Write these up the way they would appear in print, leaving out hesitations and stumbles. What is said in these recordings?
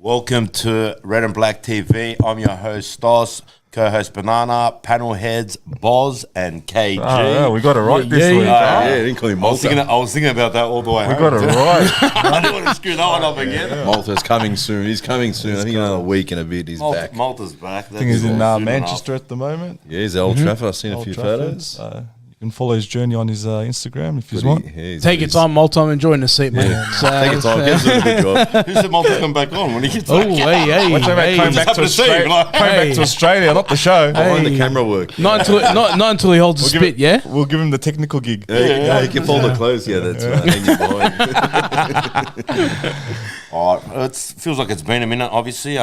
Welcome to Red and Black TV. I'm your host, Stos, co-host Banana, panel heads, Boz and KG. Oh, yeah, we got it right this week. Yeah, didn't call him Malta. I was thinking about that all the way We home. got it right. I didn't want to screw that one up again. Yeah. Malta's coming soon. He's coming soon. I think another week and a bit he's back. Malta's back. I think he's in Manchester at the moment. Yeah, he's at Old Trafford. I've seen a Old few Trafford. photos. You can follow his journey on his Instagram if you want. Take your time, Malta. I'm enjoying the seat, man. Take your time. Get a good job. Who said Malta's come back on when he gets Oh, back? hey. Coming back to Australia, to Australia, not the show. I want the camera work. Not until he holds a spit, yeah? We'll give him the technical gig. Yeah, you can fold the clothes. Yeah, that's right. Hang your behind. All right, it feels like it's been a minute, obviously.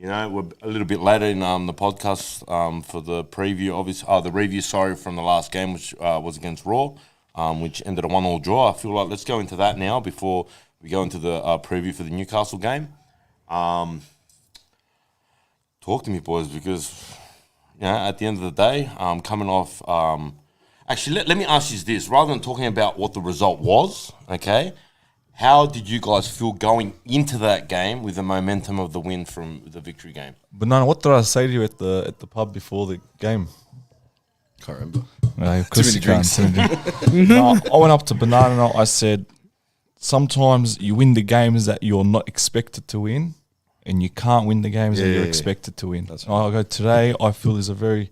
You know, we're a little bit later in the podcast for the preview, obviously, the review, from the last game, which was against Raw, which ended a 1-1 draw. I feel like let's go into that now before we go into the preview for the Newcastle game. Talk to me, boys, because, you know, at the end of the day, coming off... actually, let me ask you this. Rather than talking about what the result was, okay, how did you guys feel going into that game with the momentum of the win from the victory game? Banana, what did I say to you at the pub before the game? Can't remember. No, Too many drinks. No, I went up to Banana and I said, sometimes you win the games that you're not expected to win, and you can't win the games that you're expected to win. That's I go today. I feel is a very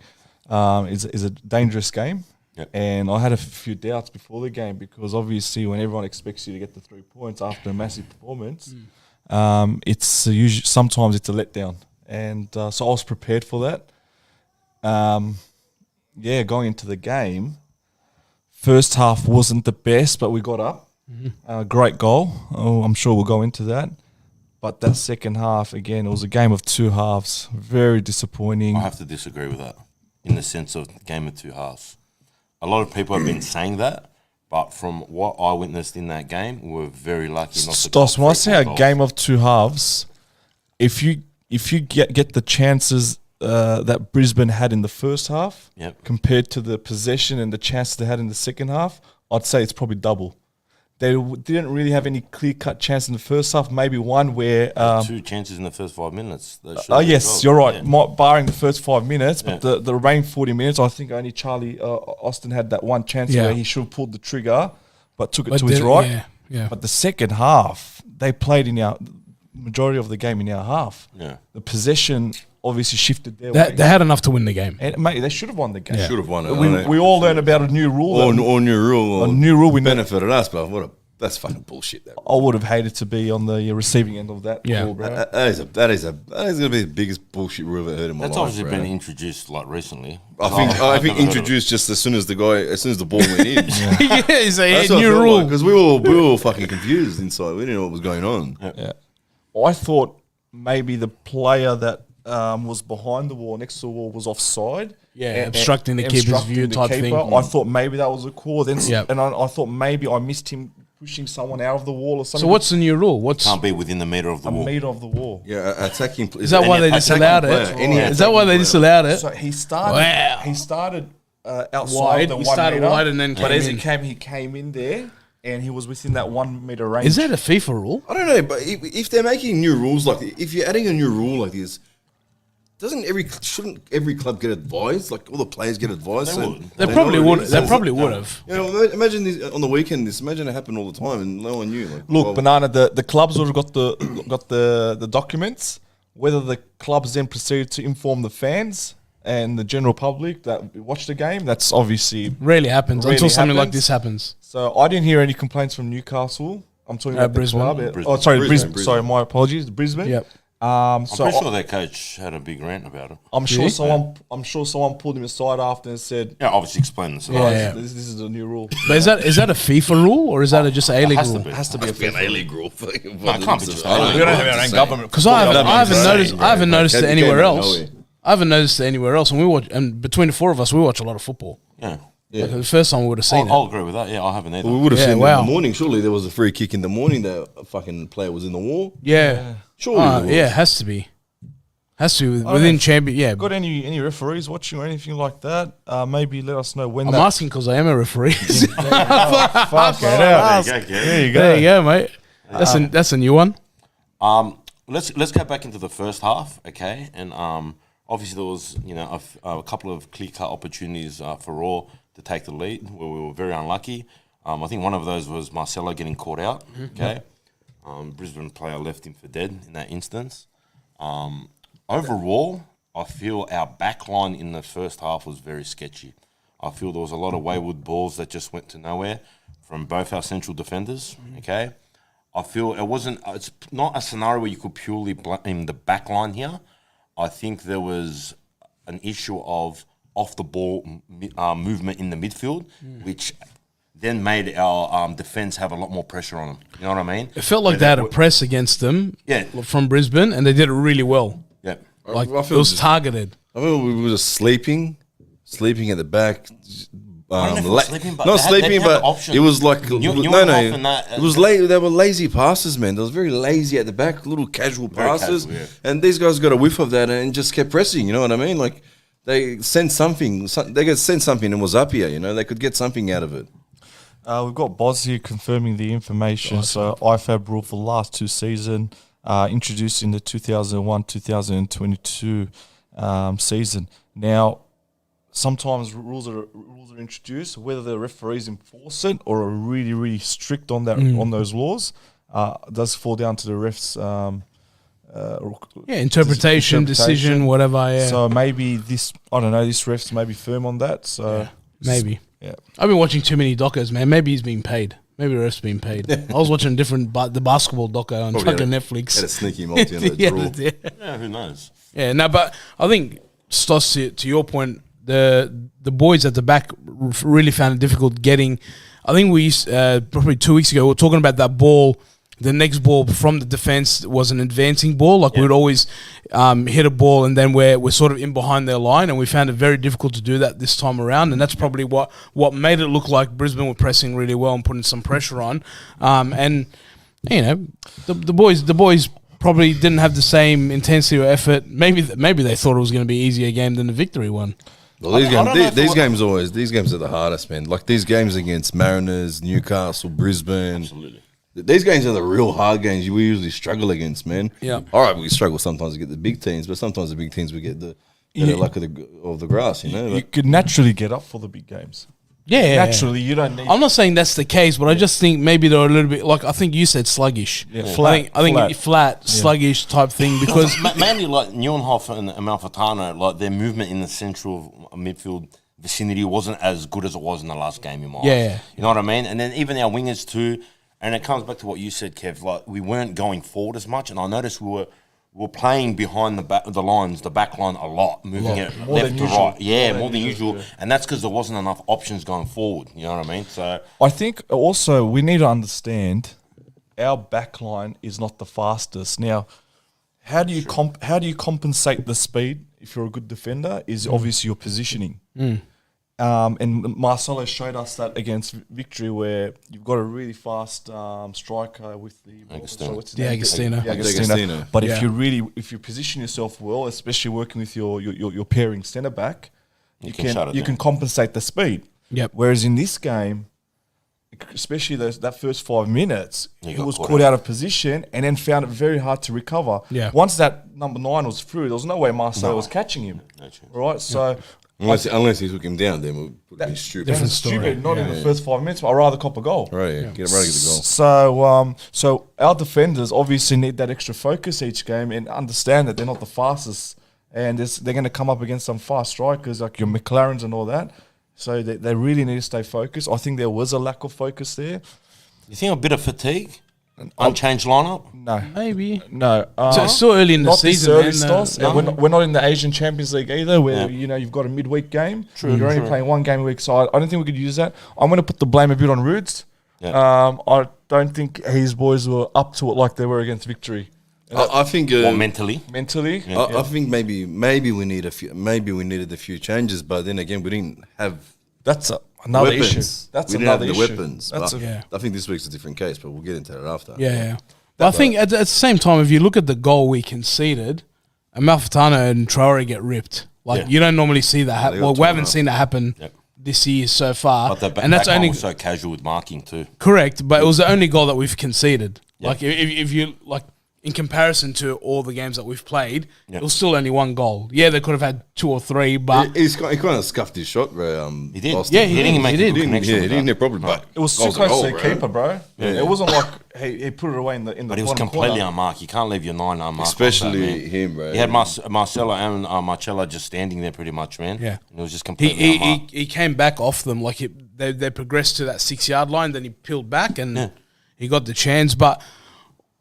is a dangerous game. Yep. And I had a few doubts before the game because obviously when everyone expects you to get the 3 points after a massive performance, it's usually sometimes it's a letdown, and so I was prepared for that. Going into the game, first half wasn't the best, but we got up. Great goal. Oh, I'm sure we'll go into that. But that second half, again, it was a game of two halves. Very disappointing. I have to disagree with that in the sense of game of two halves. A lot of people have been saying that, but from what I witnessed in that game, we were very lucky not to Stos, when I say a game of two halves, if you get the chances that Brisbane had in the first half compared to the possession and the chances they had in the second half, I'd say it's probably double. They didn't really have any clear-cut chance in the first half. Maybe one where... 2 chances in the first 5 minutes. Yes, you're right. Yeah. Barring the first 5 minutes, but the remaining 40 minutes, I think only Charlie Austin had that one chance where he should have pulled the trigger, but took it to his right. Yeah. But the second half, they played in our... majority of the game in our half. Yeah. The possession obviously shifted their way. They had enough to win the game. And, mate, they should have won the game. Should have won it. We all learned about a new rule. Or new rule. A new rule. We benefited us, but that's fucking bullshit. I would have hated to be on the receiving end of that call, bro. That is going to be the biggest bullshit rule I've ever heard in my life. That's obviously been introduced like recently. I think introduced just as soon as the ball went in. It's a new rule. Because we were fucking confused inside. We didn't know what was going on. Yeah. I thought maybe the player that was behind the wall, next to the wall, was offside. Yeah, obstructing the keeper's view type thing. I thought maybe that was a call. And I thought maybe I missed him pushing someone out of the wall or something. So what's the new rule? Can't be within the metre of the wall. A metre of the wall. Yeah, attacking. Is that why they disallowed it? Is that why they disallowed it? So he started outside the 1 metre. Wide and then but as he came in there. And he was within that 1 metre range. Is that a FIFA rule? I don't know, but if they're making new rules like this, if you're adding a new rule like this, shouldn't every club get advised? Like all the players get advised? They probably would. They probably would have. You know, imagine this on the weekend. Imagine it happened all the time, and no one knew. Look, Banana, the clubs would have got the documents. Whether the clubs then proceeded to inform the fans and the general public that watch the game, that's obviously rarely happens until something like this happens. So I didn't hear any complaints from Newcastle. I'm talking about Brisbane. Brisbane. Sorry, my apologies. Brisbane. Yep. I'm pretty sure their coach had a big rant about it. I'm sure someone pulled him aside after and said, "Yeah, obviously explain this. This is a new rule." But is that a FIFA rule or is that just an A-League rule? It has to be a FIFA A-League rule. No, it can't be just A-League. We don't have our own government. Because I haven't noticed it anywhere else. I haven't noticed it anywhere else, and between the four of us, we watch a lot of football. Yeah. Like the first time we would have seen it. I'll agree with that. Yeah, I haven't either. We would have seen it in the morning. Surely there was a free kick in the morning that a fucking player was in the wall. Yeah. Surely. It has to be. Has to within champion. Yeah. Got any referees watching or anything like that? Maybe let us know when. I'm asking because I am a referee. Fuck it out. There you go. There you go. There you go, mate. That's a new one. let's go back into the first half, okay? And obviously there was a couple of clear-cut opportunities for Raw to take the lead where we were very unlucky. I think one of those was Marcelo getting caught out, okay? Brisbane player left him for dead in that instance. Overall, I feel our back line in the first half was very sketchy. I feel there was a lot of wayward balls that just went to nowhere from both our central defenders, okay? I feel it's not a scenario where you could purely blame the back line here. I think there was an issue of off-the-ball movement in the midfield, which then made our defence have a lot more pressure on them. You know what I mean? It felt like they had a press against them from Brisbane, and they did it really well. Yeah. Like, it was targeted. I mean, we were just sleeping at the back. I don't know if it was sleeping, but not sleeping, but it was like it was late. They were lazy passes, man. They was very lazy at the back, little casual passes, and these guys got a whiff of that and just kept pressing. You know what I mean? Like they sent something. They could send something and was up here. You know, they could get something out of it. We've got Boz here confirming the information. So IFAB rule for the last 2 seasons, introduced in the 2001-2022 season. Now, sometimes rules are introduced, whether the referees enforce it or are really, really strict on that on those laws, does fall down to the refs. Interpretation, decision, whatever. Yeah. So maybe this refs may be firm on that. So maybe. Yeah. I've been watching too many docos, man. Maybe he's being paid. Maybe the ref's being paid. I was watching the basketball doco on fucking Netflix. Had a sneaky multi on that draw. Yeah, who knows? Yeah, no, but I think, Stos, to your point, the boys at the back really found it difficult getting. I think we probably 2 weeks ago we were talking about that ball. The next ball from the defense was an advancing ball. Like we would always hit a ball and then we're sort of in behind their line, and we found it very difficult to do that this time around. And that's probably what made it look like Brisbane were pressing really well and putting some pressure on. And you know, the boys probably didn't have the same intensity or effort. Maybe they thought it was going to be an easier game than the victory one. Well, these games are the hardest, man. Like these games against Mariners, Newcastle, Brisbane. Absolutely. These games are the real hard games we usually struggle against, man. Yeah. All right, we struggle sometimes to get the big teams, but sometimes the big teams we get the luck of the grass, you know. You could naturally get up for the big games. Yeah, naturally, you don't need. I'm not saying that's the case, but I just think maybe they're a little bit like I think you said sluggish. Yeah, I think flat, sluggish type thing because mainly like Neuenhoff and Amalfitano, like their movement in the central midfield vicinity wasn't as good as it was in the last game in my eyes. You know what I mean? And then even our wingers too. And it comes back to what you said, Kev. Like we weren't going forward as much, and I noticed we were playing behind the back line a lot, moving it left to right. Yeah, more than usual. Yeah. And that's because there wasn't enough options going forward. You know what I mean? So I think also we need to understand our back line is not the fastest. Now, how do you compensate the speed if you're a good defender? Is obviously your positioning. And Marcelo showed us that against Victory, where you've got a really fast striker with the Agostino. But if you position yourself well, especially working with your pairing centre back, you can compensate the speed. Yep. Whereas in this game, especially that first 5 minutes, he was caught out of position and then found it very hard to recover. Yeah. Once that number 9 was through, there was no way Marcelo was catching him. Right, so. Unless he took him down, then it would be stupid. Different stupid, not in the first 5 minutes, but I'd rather cop a goal. Right, get the goal. So our defenders obviously need that extra focus each game and understand that they're not the fastest, and they're going to come up against some fast strikers like your McLarens and all that. So they really need to stay focused. I think there was a lack of focus there. You think a bit of fatigue? Unchanged lineup? No. Maybe. No. So it's still early in the season, man. We're not in the Asian Champions League either, where you've got a midweek game. You're only playing one game a week, so I don't think we could use that. I'm going to put the blame a bit on Rudes. Yeah. I don't think his boys were up to it like they were against Victory. I think mentally. Yeah. I think maybe we needed a few changes, but then again we didn't have. That's another weapons. issue. That's we didn't another have the issue. weapons. I think this week's a different case, but we'll get into that after. Yeah. But I think at the same time, if you look at the goal we conceded, Amalfitano and Traore get ripped. You don't normally see that happen. Well, we haven't seen that happen this year so far. But and that's only so casual with marking too. Correct, but it was the only goal that we've conceded. Yeah. Like if you in comparison to all the games that we've played, it was still only 1 goal. Yeah, they could have had 2 or 3, but he kind of scuffed his shot, bro. He did. Boston. Yeah, he didn't make a good connection. Yeah, he with didn't that. have problem, but It was too close to the keeper, bro. Yeah. It wasn't like he put it away in the But he was bottom completely corner. unmarked. You can't leave your 9 unmarked. especially like that, man. him, bro. He had Marcelo and Marcella just standing there pretty much, man. Yeah. And it was just completely unmarked. He came back off them, like they progressed to that 6-yard line, then he peeled back and he got the chance. But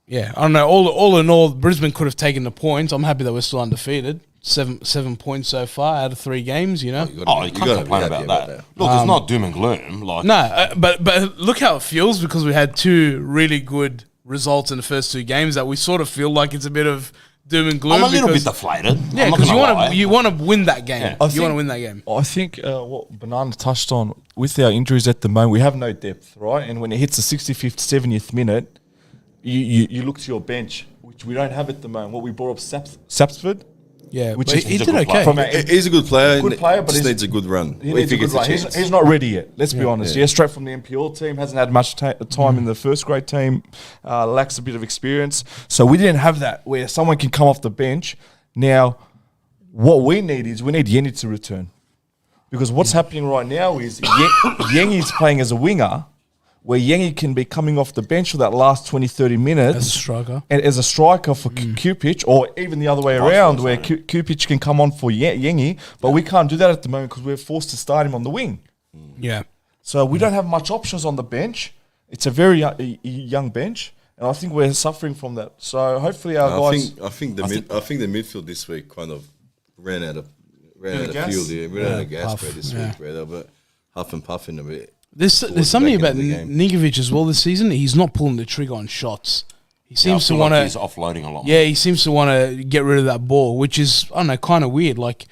yeah, I don't know. All in all, Brisbane could have taken the points. I'm happy that we're still undefeated. 7 points so far out of 3 games. You know. You can't complain about that. Look, it's not doom and gloom. Like No, but look how it feels because we had 2 really good results in the first 2 games that we sort of feel like it's a bit of doom and gloom. I'm a little bit because- deflated. Yeah, I'm not because gonna lie. you want to win that game. Yeah. You want to win that game. I think what Banana touched on with our injuries at the moment, we have no depth, right? And when it hits the 65th, 70th minute, you look to your bench, which we don't have at the moment. What we brought up, Sapsford. Yeah, Which but is- he he's a did good okay. player. He's a good player. Good player, but just he's- needs a good run. He if needs he a gets good a run. chance. He's not ready yet. Let's be honest. Yeah. Yeah, straight from the NPL team, hasn't had much time in the first grade team, lacks a bit of experience. So we didn't have that where someone can come off the bench. Now, what we need is Yengi to return, because what's happening right now is Yengi's playing as a winger, where Yengi can be coming off the bench for that last 20, 30 minutes. As a striker. And as a striker for Cupich, or even the other way around, where Cupich can come on for Yengi, but we can't do that at the moment because we're forced to start him on the wing. Yeah. So we don't have much options on the bench. It's a very young bench, and I think we're suffering from that. So hopefully our guys... I think the midfield this week kind of ran out of gas? fuel. Yeah, ran out of gas, puff, bro, this yeah. week, bro. But huff and puffing a bit. There's the something back about end of the game. Ninkovic as well this season. He's not pulling the trigger on shots. He seems to want He's to... offloading a lot. Yeah, he seems to want to get rid of that ball, which is, I don't know, kind of weird. Like,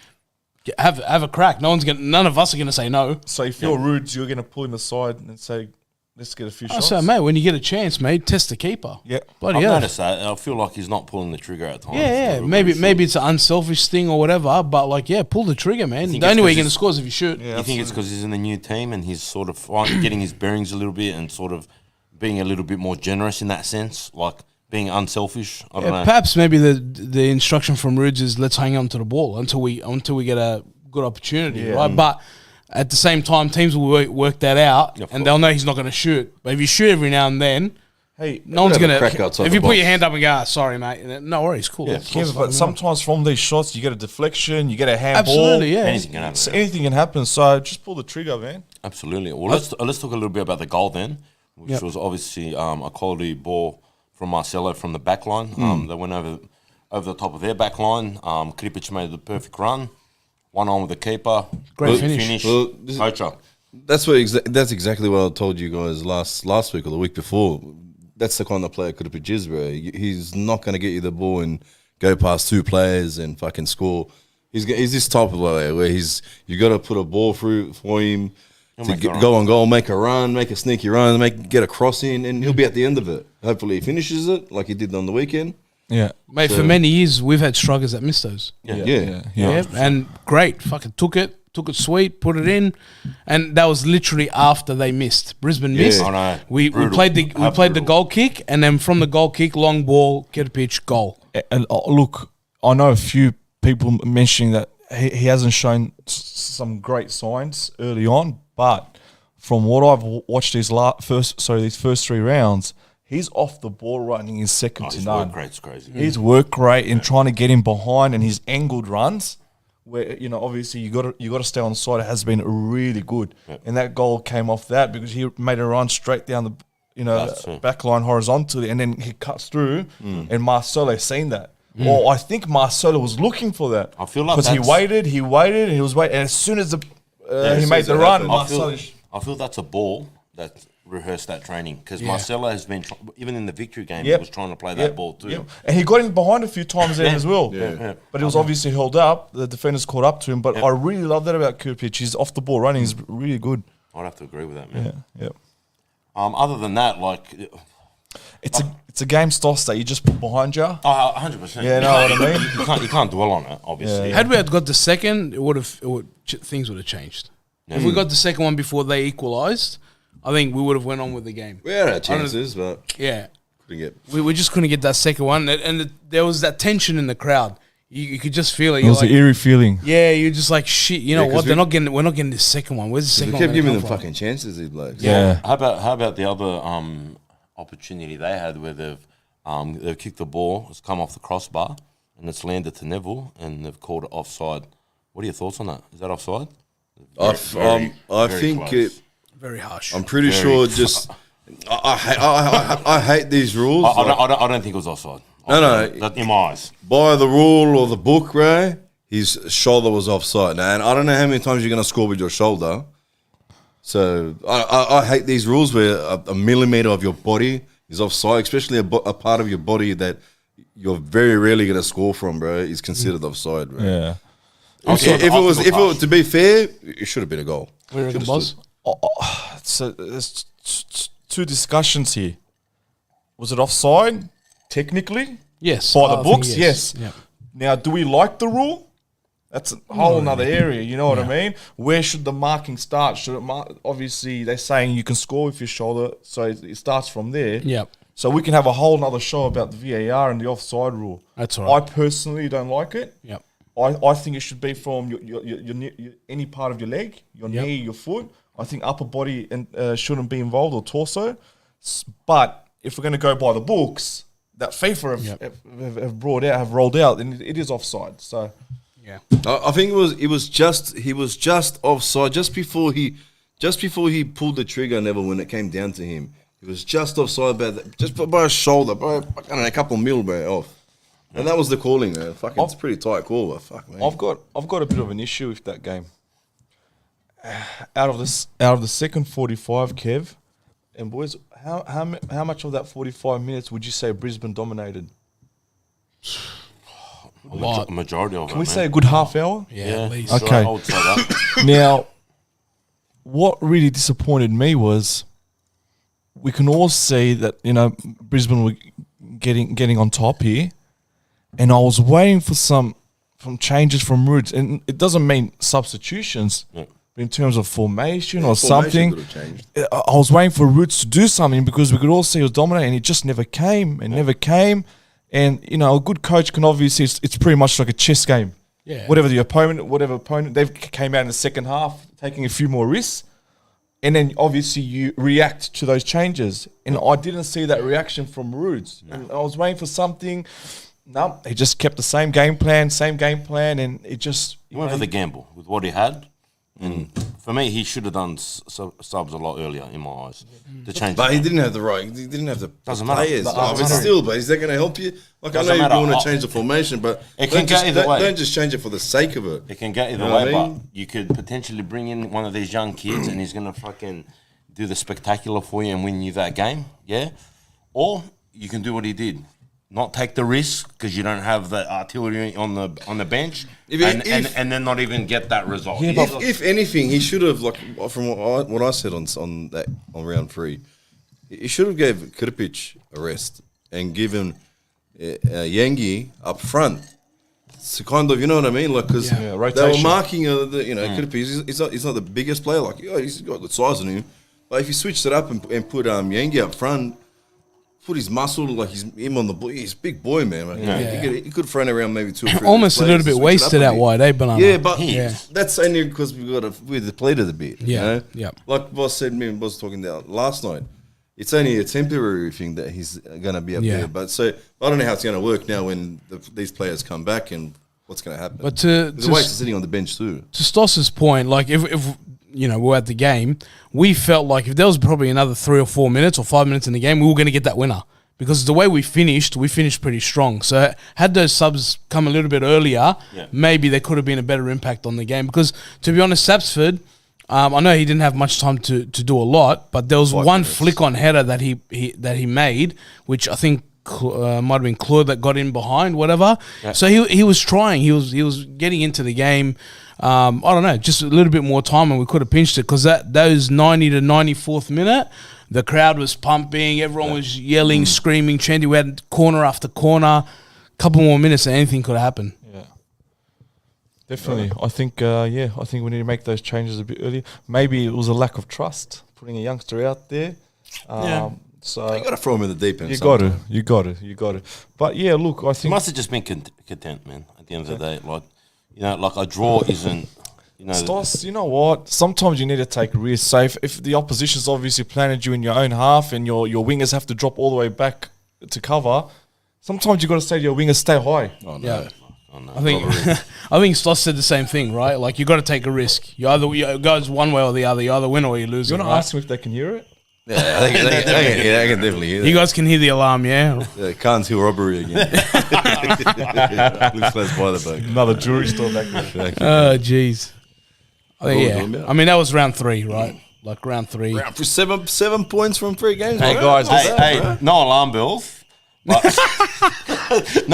have a crack. None of us are going to say no. So if you're rude, you're going to pull him aside and say, let's get a few shots. So, mate, when you get a chance, mate, test the keeper. Yeah. Bloody I've hell. noticed that. I feel like he's not pulling the trigger at times. Yeah. Maybe it's an unselfish thing or whatever, but like, yeah, pull the trigger, man. think The it's only way 'cause you're going to he's- score is if you shoot. Yeah, You think it's because he's in the new team and he's sort of getting his bearings a little bit and sort of being a little bit more generous in that sense, like being unselfish? I don't know. Perhaps maybe the instruction from Rudes is let's hang on to the ball until we get a good opportunity, right? But at the same time, teams will work that out, Of and they'll know he's not going to shoot. But if you shoot every now and then, Hey, no one's have a going crack to. outside If the you put box. your hand up and go, sorry, mate, no worries, cool. Yeah, yeah, but sometimes from these shots, you get a deflection, you get a handball. Absolutely, yeah. Anything can happen. So anything can happen. So just pull the trigger, man. Absolutely. Well, let's talk a little bit about the goal then, which was obviously a quality ball from Marcelo from the back line. They went over the top of their back line. Kripic made the perfect run. 1-on with the keeper. Great Good finish. Well, this- Poacher. That's that's exactly what I told you guys last week or the week before. That's the kind of player Kudupic is, bro. He's not going to get you the ball and go past 2 players and fucking score. He's this type of player where you got to put a ball through for him to make a run. go on goal, make a run, make a sneaky run, get a cross in, and he'll be at the end of it. Hopefully he finishes it like he did on the weekend. Yeah. Mate, for many years, we've had strikers that miss those. Yeah. Yeah, and great. Fucking took it sweet, put it in, and that was literally after they missed. Brisbane missed. I know. We Brutal. played the Brutal. goal kick, and then from the goal kick, long ball, get a pitch, goal. And look, I know a few people mentioning that he hasn't shown some great signs early on, but from what I've watched these first 3 rounds, he's off the ball running is second to His none. work rate's crazy. His work rate in trying to get him behind and his angled runs, where obviously you got to stay on the side, has been really good. And that goal came off that because he made a run straight down the back line horizontally, and then he cuts through, and Marcelo seen that. Or I think Marcelo was looking for that. I feel like because he that's- waited, and he was waiting, and as soon as he as made soon the as it run, happened. Marcelo. I feel that's a ball that rehearsed that training because Marcelo has been even in the victory game. Yep. He was trying to play that ball too. Yep. And he got in behind a few times then as well. Yeah. But it was obviously held up. The defenders caught up to him. But I really love that about Kupic. He's off the ball running. He's really good. I'd have to agree with that, man. Yeah. Other than that, like, It's a game style that you just put behind you. 100%. Yeah, know what I mean? You can't dwell on it, obviously. Had we had got the second, things would have changed. If we got the second one before they equalised, I think we would have went on with the game. We had our chances, but Yeah. We just couldn't get that second one, and there was that tension in the crowd. You could just feel it. It was an eerie feeling. Yeah, you're just like shit. You know what? We're not getting this second one. Where's the second one? We kept giving them fucking chances. These blokes. Yeah. How about the other opportunity they had where they've kicked the ball, it's come off the crossbar, and it's landed to Neville, and they've called it offside. What are your thoughts on that? Is that offside? I think it. Very harsh. I'm pretty sure. Just I hate these rules. I don't think it was offside. No. In my eyes. By the rule or the book, Ray, his shoulder was offside. Now, and I don't know how many times you're going to score with your shoulder. So I hate these rules where a millimetre of your body is offside, especially a part of your body that you're very rarely going to score from, bro, is considered offside, bro. Yeah. If it was to be fair, it should have been a goal. Where it was? So there's two discussions here. Was it offside? Technically? Yes. By the books? Yes. Yeah. Now, do we like the rule? That's a whole nother area, you know what I mean? Where should the marking start? Should it obviously, they're saying you can score with your shoulder, so it starts from there. Yeah. So we can have a whole nother show about the VAR and the offside rule. That's all right. I personally don't like it. Yep. I think it should be from your any part of your leg, your knee, your foot. I think upper body and shouldn't be involved, or torso. But if we're going to go by the books that FIFA have rolled out, then it is offside. So yeah, I think he was just offside just before he pulled the trigger. Neville, when it came down to him, he was just offside just by a shoulder, bro. I don't know, a couple mil, bro, off. And that was the calling, man. Fucking, it's a pretty tight call, but fuck, man. I've got a bit of an issue with that game. Out of the second 45, Kev, and boys, how much of that 45 minutes would you say Brisbane dominated? A lot. Majority of it. Can we say a good half hour? Yeah, at least. Okay. I would say that. Now, what really disappointed me was we can all see that, you know, Brisbane were getting on top here, and I was waiting for some changes from Roots, and it doesn't mean substitutions. Yeah. In terms of formation or Formation something, could have changed. I was waiting for Roots to do something because we could all see he was dominating. It just never came and never came. And, you know, a good coach can obviously, it's pretty much like a chess game. Yeah. Whatever opponent, they came out in the second half taking a few more risks. And then obviously you react to those changes. And I didn't see that reaction from Roots. No. And I was waiting for something. No, he just kept the same game plan, and it just... He went for the gamble with what he had. And for me, he should have done subs a lot earlier, in my eyes, to change. But he didn't have the right. He didn't have the Doesn't players. matter. But still, but is that going to help you? Like, I know you want to change the formation, but it can go either way. Don't just change it for the sake of it. It can go either way, but you could potentially bring in one of these young kids, and he's going to fucking do the spectacular for you and win you that game, yeah. Or you can do what he did. Not take the risk because you don't have the artillery on the bench, and then not even get that result. Yeah, if anything, he should have, like, from what I said on round 3, he should have gave Kripic a rest and given Yengi up front. So kind of, you know what I mean, like, because they were marking Kripic. He's not the biggest player, like, he's got the size on him, but if you switched it up and put Yengi up front. Put his muscle, like him on the ball. He's a big boy, man. Like, he could have thrown around maybe 2 or 3. Almost a little bit wasted out wide, eh, Banana? Yeah, but that's only because we depleted a bit. Yeah, you know? Yeah. Like Boss said, me and Boss talking about last night. It's only a temporary thing that he's going to be up there. But so I don't know how it's going to work now when these players come back and what's going to happen. But there's a way to sitting on the bench too. To Stoss's point, like if you know, we're at the game, we felt like if there was probably another 3 or 4 minutes or 5 minutes in the game, we were going to get that winner. Because the way we finished pretty strong. So had those subs come a little bit earlier, maybe there could have been a better impact on the game. Because to be honest, Sapsford, I know he didn't have much time to do a lot, but there was 5 minutes. Flick-on header that he made, which I think might have been Claude that got in behind, whatever. Yeah. So he was trying. He was getting into the game. I don't know, just a little bit more time and we could have pinched it because those 90 to 94th minute, the crowd was pumping, everyone was yelling, screaming, chanting. We had corner after corner. Couple more minutes and anything could happen. Yeah, definitely. I think we need to make those changes a bit earlier. Maybe it was a lack of trust, putting a youngster out there. So You got to throw him in the deep end. you got to. But yeah, look, I He think must have just been content, man. At the end of the day, like a draw isn't. Stos, you know what? Sometimes you need to take a risk. So if the opposition's obviously planted you in your own half and your wingers have to drop all the way back to cover, sometimes you got to say to your wingers, stay high. Oh, no. Yeah. I think Stos said the same thing, right? Like, you got to take a risk. It goes one way or the other. You either win or you lose. You want to ask them if they can hear it? Yeah, I can definitely hear that. You guys can hear the alarm, yeah? Can't hear robbery again. Looks close by the back. Another jewelry store back there. Oh, jeez. I mean, that was round 3, right? Like round 3. For 7 points from 3 games. Hey bro. guys, What's that, bro? no alarm bells. No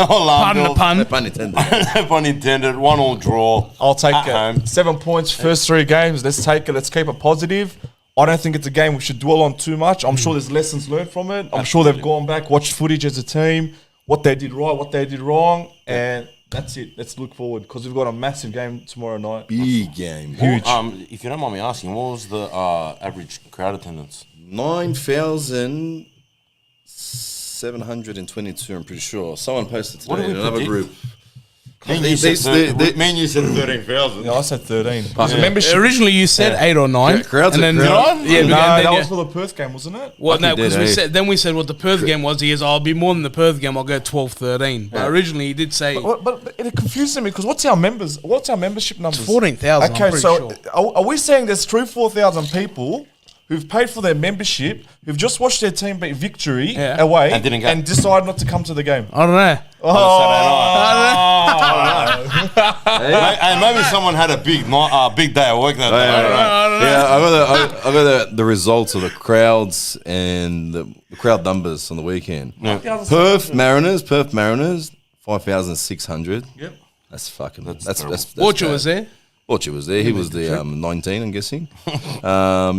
alarm Pardon the bells. pun. Pun intended. No pun intended. 1-1 draw. I'll take at it. home. 7 points, first 3 games. Let's take it. Let's keep it positive. I don't think it's a game we should dwell on too much. I'm sure there's lessons learned from it. I'm sure they've gone back, watched footage as a team, what they did right, what they did wrong, and that's it. Let's look forward because we've got a massive game tomorrow night. Big game. Huge. If you don't mind me asking, what was the average crowd attendance? 9,722, I'm pretty sure. Someone posted What today did in we another predict? group. Me and you said 13,000. Yeah, I said 13. Membership. Originally, you said 8 or 9. Crowds and are then crowds. Yeah, No, then that you- was for the Perth game, wasn't it? Well, no, Fucking because we dead, said then we said what the Perth game was. He goes, I'll be more than the Perth game. I'll go 12, 13. But originally he did say But it confused me because what's our membership numbers? 14,000. Okay, I'm pretty so sure. are we saying there's 3,000-4,000 people who've paid for their membership, who've just watched their team beat Victory Yeah. away And didn't go. decide not to come to the game? I don't know. And maybe someone had a big day at work that day. I don't know. Yeah, I got the results of the crowds and the crowd numbers on the weekend. Perth Mariners, 5,600. Yep. That's fucking. That's That's Orchard bad. was there. Orchard was there. He was the 19, I'm guessing.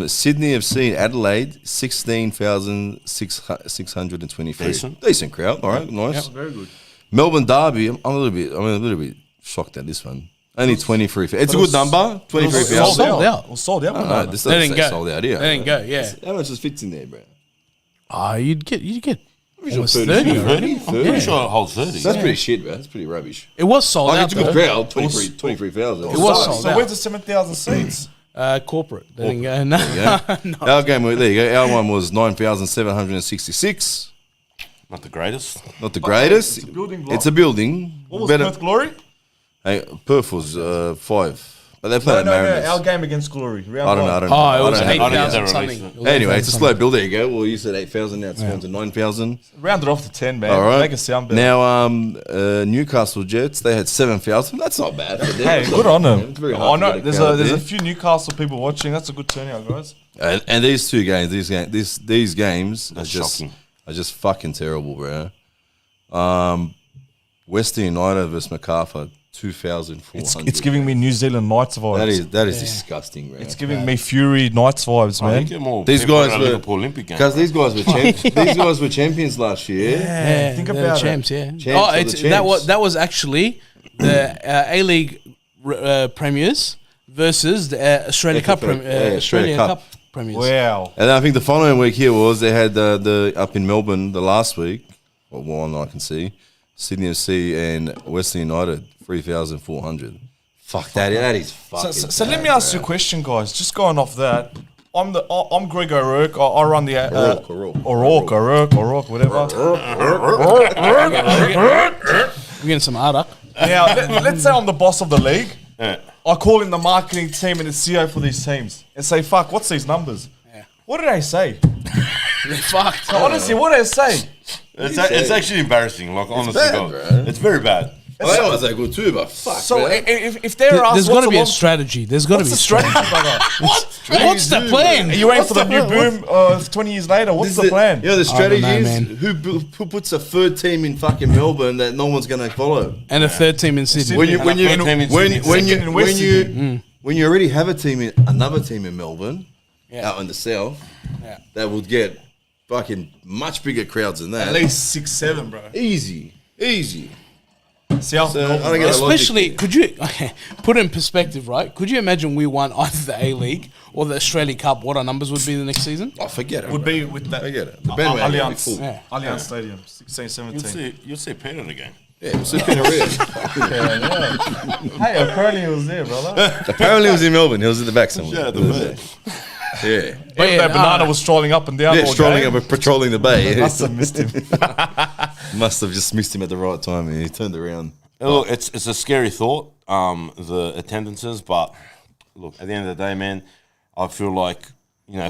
Sydney FC, Adelaide, 16,623. Decent crowd. All right, nice. Very good. Melbourne Derby. I'm a little bit shocked at this one. Only 23. It's a good number. 23,000. Sold out. It was sold out. No, this They doesn't didn't say go. sold out here. They didn't go. Yeah. How much just fits in there, bro? You'd get almost 30. 30. 30? I'm pretty sure it holds 30. That's pretty shit, bro. That's pretty rubbish. It was sold Like, out. it's a good though. crowd. 23,000. It was sold So out. where's the 7,000 seats? Corporate. They didn't go. No. Our game, there you go. Our one was 9,766. Not the greatest. Not the greatest. It's a building block. It's a building. What was Better- Perth Glory? Hey, Perth was 5. But they played No, Mariners. our game against Glory. Round I don't one. know. Oh, it was I don't know. 8,000 I something. don't It was Anyway, it's a 8,000 slow build. There you go. Well, you said 8,000. Now it's gone to 9,000. Round it off to 10, man. All right. Make it sound better. Now, Newcastle Jets, they had 7,000. That's not bad. For them. Hey, It's good not on bad. them. It's very I hard to know get a there's crowd a there. few Newcastle people watching. That's a good turnout, guys. And these two games, these games That's shocking. are just fucking terrible, bro. Western United versus Macarthur, 2,400. It's giving me New Zealand Knights vibes. that is disgusting, bro. It's giving me Fury Knights vibes, I man. think more These people guys at a were- Liverpool Olympic game. Because these guys were champions last year. Yeah, think they're about champs, it. yeah. Champs Oh, are the it's, champs. that was actually the A-League premiers versus the Australia Cup Australia Cup. premiers. Wow. And I think the following week here was they had the up in Melbourne the last week. Well, one I can see, Sydney FC and Western United 3,400. Fuck that is fucking. So let me ask you a question, guys. Just going off that, I'm Greg O'Rourke. I run the O'Rourke, whatever. We're getting some Arduck. Now let's say I'm the boss of the league. I call in the marketing team and the CEO for these teams and say, "Fuck, what's these numbers?" Yeah. What did I say? They're fucked. So honestly, what did I say? It's actually embarrassing. Like, honestly, bad, God. bro. It's very bad. Well, that was that good too, but fuck. So man. if they're asked, There's got what's to be a long- strategy. There's got to what's be the a strategy. strategy, brother? What's the plan? Are you waiting for the new What's boom 20 years later? What's This the is plan? You know, the strategy I don't know, is man. who puts a third team in fucking Melbourne that no one's going to follow. And a third team in Sydney. When you And a third team in Sydney. when you already have another team in Melbourne Yeah. out in the south Yeah. that would get fucking much bigger crowds than that. At least 6, 7, bro. Easy. South So, I Melbourne. don't get the logic. Especially, could you put it in perspective, right? Could you imagine we won either the A-League or the Australia Cup? What our numbers would be the next season? Oh, forget it. Would bro. be with that. Forget it. The bandwagon would be Allianz, full. Yeah. Allianz Stadium, 16, 17. You'll see Peter again. Yeah, it's a Penarita. Hey, apparently he was there, brother. Apparently, he was in Melbourne. He was at the back somewhere. Yeah, the bird. Yeah. But yeah, that banana was strolling up and down. Yeah, all strolling game. up, patrolling the bay. Must have missed him. Must have just missed him at the right time. And he turned around. Look, it's a scary thought, the attendances, but look, at the end of the day, man, I feel like, you know,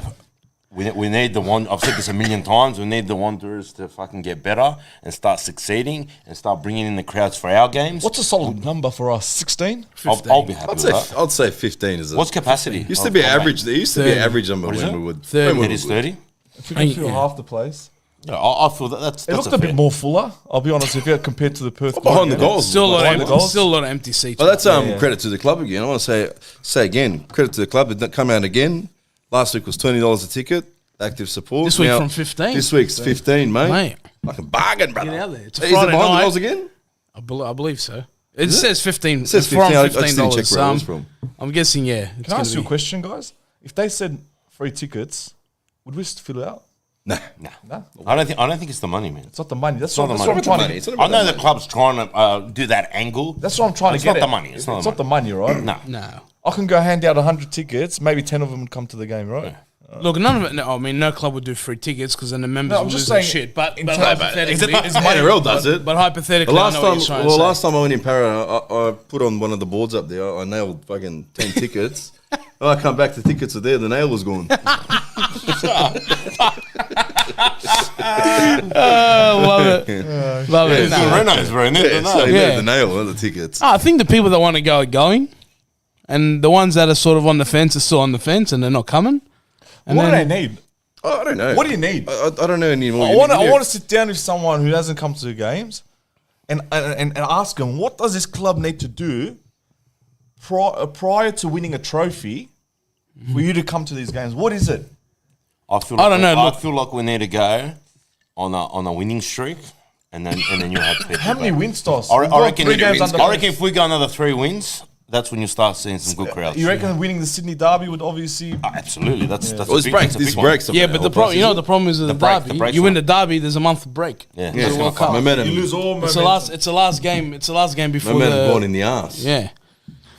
we need the one. I've said this a million times. We need the Wanderers to fucking get better and start succeeding and start bringing in the crowds for our games. What's a solid number for us? 16? I'll be happy with that. I'd say 15 is a. What's capacity? Used to be average. There used to be 30. average number What is when it? we would. 30. when we It is would- 30. If we can fill Yeah. half the place. Yeah, I feel that's It looked a bit more fuller, I'll be honest with you, compared to the Perth. Behind the game. goals. Still a lot Behind of the goals. still a lot of empty seats. But that's Yeah. credit to the club again. I want to say again, credit to the club. It didn't come out again. Last week was $20 a ticket. Active support. This week from 15. This week's 15, mate. Mate. Like a bargain, brother. Get out there. It's a Is it Friday behind the night. goals again? I believe so. It says 15. It says it's from 15. I just didn't check $15. where it was from. I'm guessing, yeah. It's Can I ask you a gonna question, guys? If they said free tickets, would we fill it out? Nah. No, I don't think it's the money, man. it's not the money. That's not what, the that's what money. I'm trying Money. to. It's not I about know the the money. club's trying to do that angle. That's what I'm trying It's to get not the at. money. It's not It's the not the money, right? No. No. I can go hand out 100 tickets. Maybe 10 of them would come to the game, right? Look, none of it. No, I mean, no club would do free tickets because then the members No, I'm would just lose their saying shit. But in terms of- hypothetically, is money- NRL does it. but hypothetically, I know what you're trying to say. last time I went in Para, I put on one of the boards up there. I nailed fucking 10 tickets. When I come back, the tickets are there. The nail was gone. Love it. Love it. It's the Nah. Renos, bro. So he Yeah. made the nail, not the tickets. I think the people that want to go are going, and the ones that are sort of on the fence are still on the fence, and they're not coming. And What do then, they need? Oh, I don't know. What do you need? I don't know anymore. I want to sit down with someone who hasn't come to the games and ask them, what does this club need to do prior to winning a trophy for you to come to these games? What is it? I don't know. I feel like we need to go on a winning streak, and then you have people. How many wins, Toss? I We've got reckon. 3 games under I reckon if we go another 3 wins, that's when you start seeing some good crowds. You reckon winning the Sydney Derby would obviously... Absolutely. That's Well, a this big, breaks. that's a This big breaks. one. yeah, but the problem, you know, what the problem is with the break- the derby. break's You win not- the derby, there's a month break. Yeah, For that's the gonna World Cup. Momentum. You lose all momentum. It's the last game. It's the last game before Momentum the gone in the ass. yeah.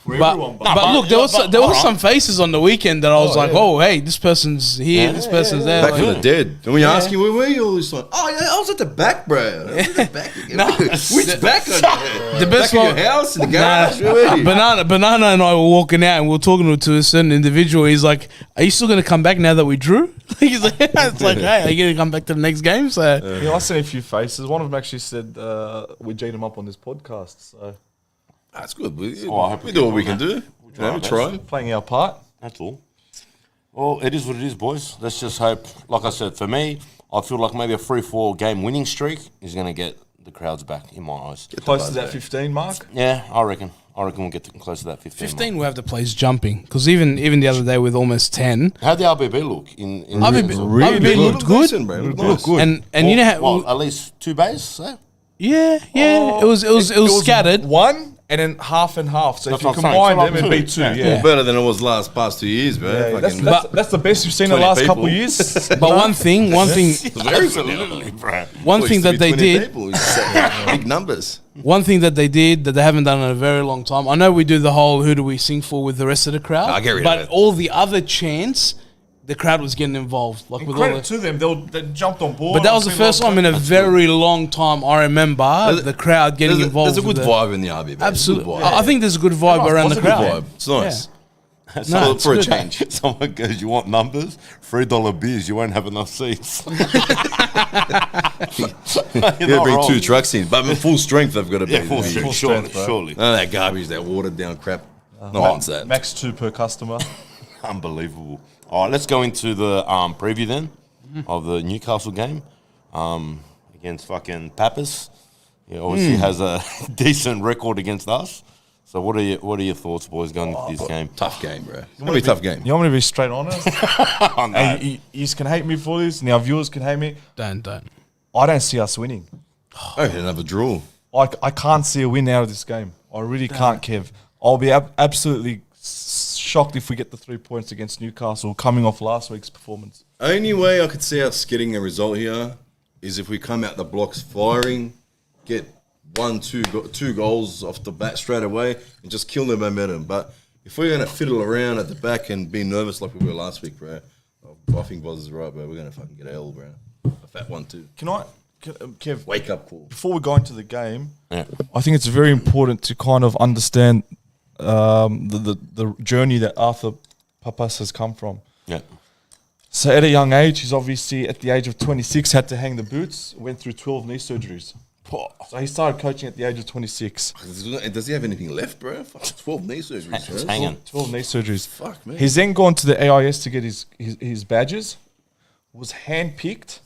For But, everyone. but look, there was some faces on the weekend that I was like, yeah. oh, hey, this person's here, this person's there. Back like- from the dead. And when you ask him, where were you all this time? Oh, yeah, I was at the back, bro. I was at the back again. Which back? The best Back one, of your house, in the garage? Where were you? Banana and I were walking out and we were talking to a certain individual. He's like, "Are you still going to come back now that we drew?" He's like, "It's like, hey, are you going to come back to the next game?" So Yeah, I seen a few faces. One of them actually said we G'd him up on this podcast. So That's good. We I hope we we do get what we on can that. do. You know, we try. playing our part. That's all. Well, it is what it is, boys. Let's just hope. Like I said, for me, I feel like maybe a 3-4 game winning streak is going to get the crowds back in my eyes. Close to that 15 mark. Yeah, I reckon. we'll get close to that 15. 15 will have the place jumping because even the other day with almost 10, How'd the RBB look? In RBB looked good. Decent, bro. Looked Look nice. good. And you know how well, at least 2 bays. Eh? yeah, it was scattered. One and then half and half. So That's if you what I'm saying. combine So them, it'd like be 2. two. Yeah. Well, better than it was past 2 years, bro. Yeah, Fucking- that's the best you've seen in the 20 last people. couple of years. But one thing Absolutely, bro. one thing that they did. People, big numbers. One thing that they did that they haven't done in a very long time. I know we do the whole "who do we sing for" with the rest of the crowd, I'll get rid of but it. all the other chants, the crowd was getting involved. Like with all Credit the, to them, they jumped on board. but that was the first time in a very long time I remember the crowd getting involved. There's a good with vibe in the RB. Absolutely, Good vibe. I think there's a good vibe Yeah, around it's the a good crowd. vibe. It's nice. No, for a good. change. Someone goes, "You want numbers? $3 beers. You won't have enough seats." You gotta bring 2 trucks in, but with full strength they've got to be. Yeah, full strength. Surely, bro. surely. None of that garbage, that watered down crap. No one's that. Max 2 per customer. Unbelievable. All right, let's go into the preview then of the Newcastle game against fucking Pappas. He obviously has a decent record against us. So what are your thoughts, boys, going into this game? Tough game, bro. It's gonna be a tough game. You want me to be straight honest? Oh, no. And you can hate me for this, and our viewers can hate me. Don't. I don't see us winning. Oh, another draw. I can't see a win out of this game. I really can't, Kev. I'll be absolutely shocked if we get the 3 points against Newcastle coming off last week's performance. Only way I could see us getting a result here is if we come out the blocks firing, get 2 goals off the bat straight away, and just kill the momentum. But if we're going to fiddle around at the back and be nervous like we were last week, bro, I think Boz is right, bro. We're going to fucking get L, bro. A fat one, too. Kev, wake up call. Before we go into the game, I think it's very important to kind of understand the journey that Arthur Papas has come from. Yeah. So at a young age, he's obviously at the age of 26 had to hang the boots, went through 12 knee surgeries. So he started coaching at the age of 26. Does he have anything left, bro? Fuck, 12 knee surgeries. It's hanging. 12 knee surgeries. Fuck, man. He's then gone to the AIS to get his badges. Was handpicked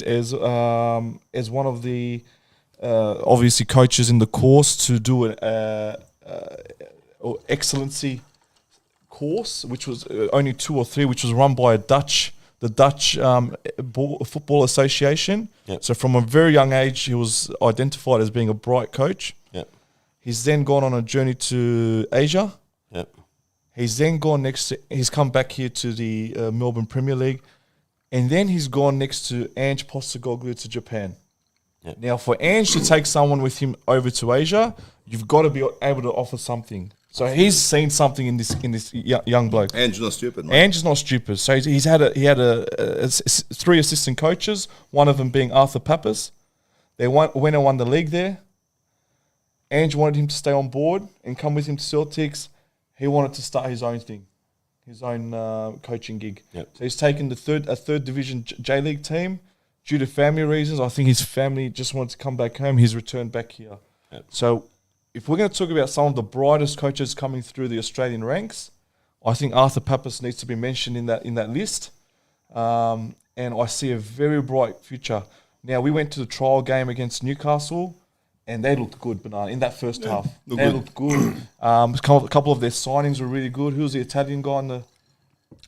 as one of the obviously coaches in the course to do an excellency course, which was only 2 or 3, which was run by the Dutch Football Association. Yep. So from a very young age, he was identified as being a bright coach. Yep. He's then gone on a journey to Asia. Yep. He's then gone he's come back here to the Melbourne Premier League. And then he's gone next to Ange Postecoglou to Japan. Yep. Now, for Ange to take someone with him over to Asia, you've got to be able to offer something. So he's seen something in this young bloke. Ange's not stupid, mate. Ange is not stupid. So he had 3 assistant coaches, one of them being Arthur Papas. They went and won the league there. Ange wanted him to stay on board and come with him to Celtics. He wanted to start his own thing, his own coaching gig. Yep. So he's taken a third division J League team due to family reasons. I think his family just wanted to come back home. He's returned back here. Yep. So if we're going to talk about some of the brightest coaches coming through the Australian ranks, I think Arthur Papas needs to be mentioned in that list. And I see a very bright future. Now, we went to the trial game against Newcastle, and they looked good, Banana, in that first half. They looked good. A couple of their signings were really good. Who was the Italian guy on the...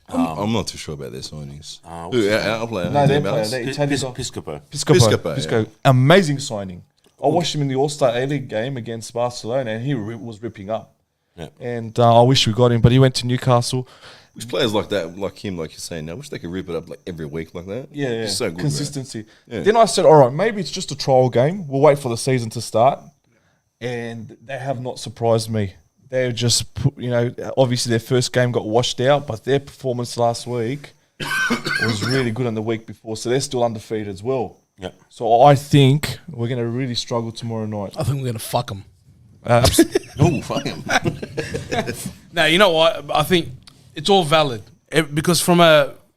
I'm not too sure about their signings. our player? No, their player. Their Italian guy. Piscopo. Piscopo. Amazing signing. I watched him in the All-Star A-League game against Barcelona, and he was ripping up. Yep. And I wish we got him, but he went to Newcastle. Which players like that, like him, like you're saying now, I wish they could rip it up like every week like that. Yeah. It's so good, consistency. Yeah. Then I said, all right, maybe it's just a trial game. We'll wait for the season to start. And they have not surprised me. They're just, obviously their first game got washed out, but their performance last week was really good on the week before. So they're still undefeated as well. Yep. So I think we're going to really struggle tomorrow night. I think we're going to fuck them. Oh, fuck him. Now, you know what? I think it's all valid. Because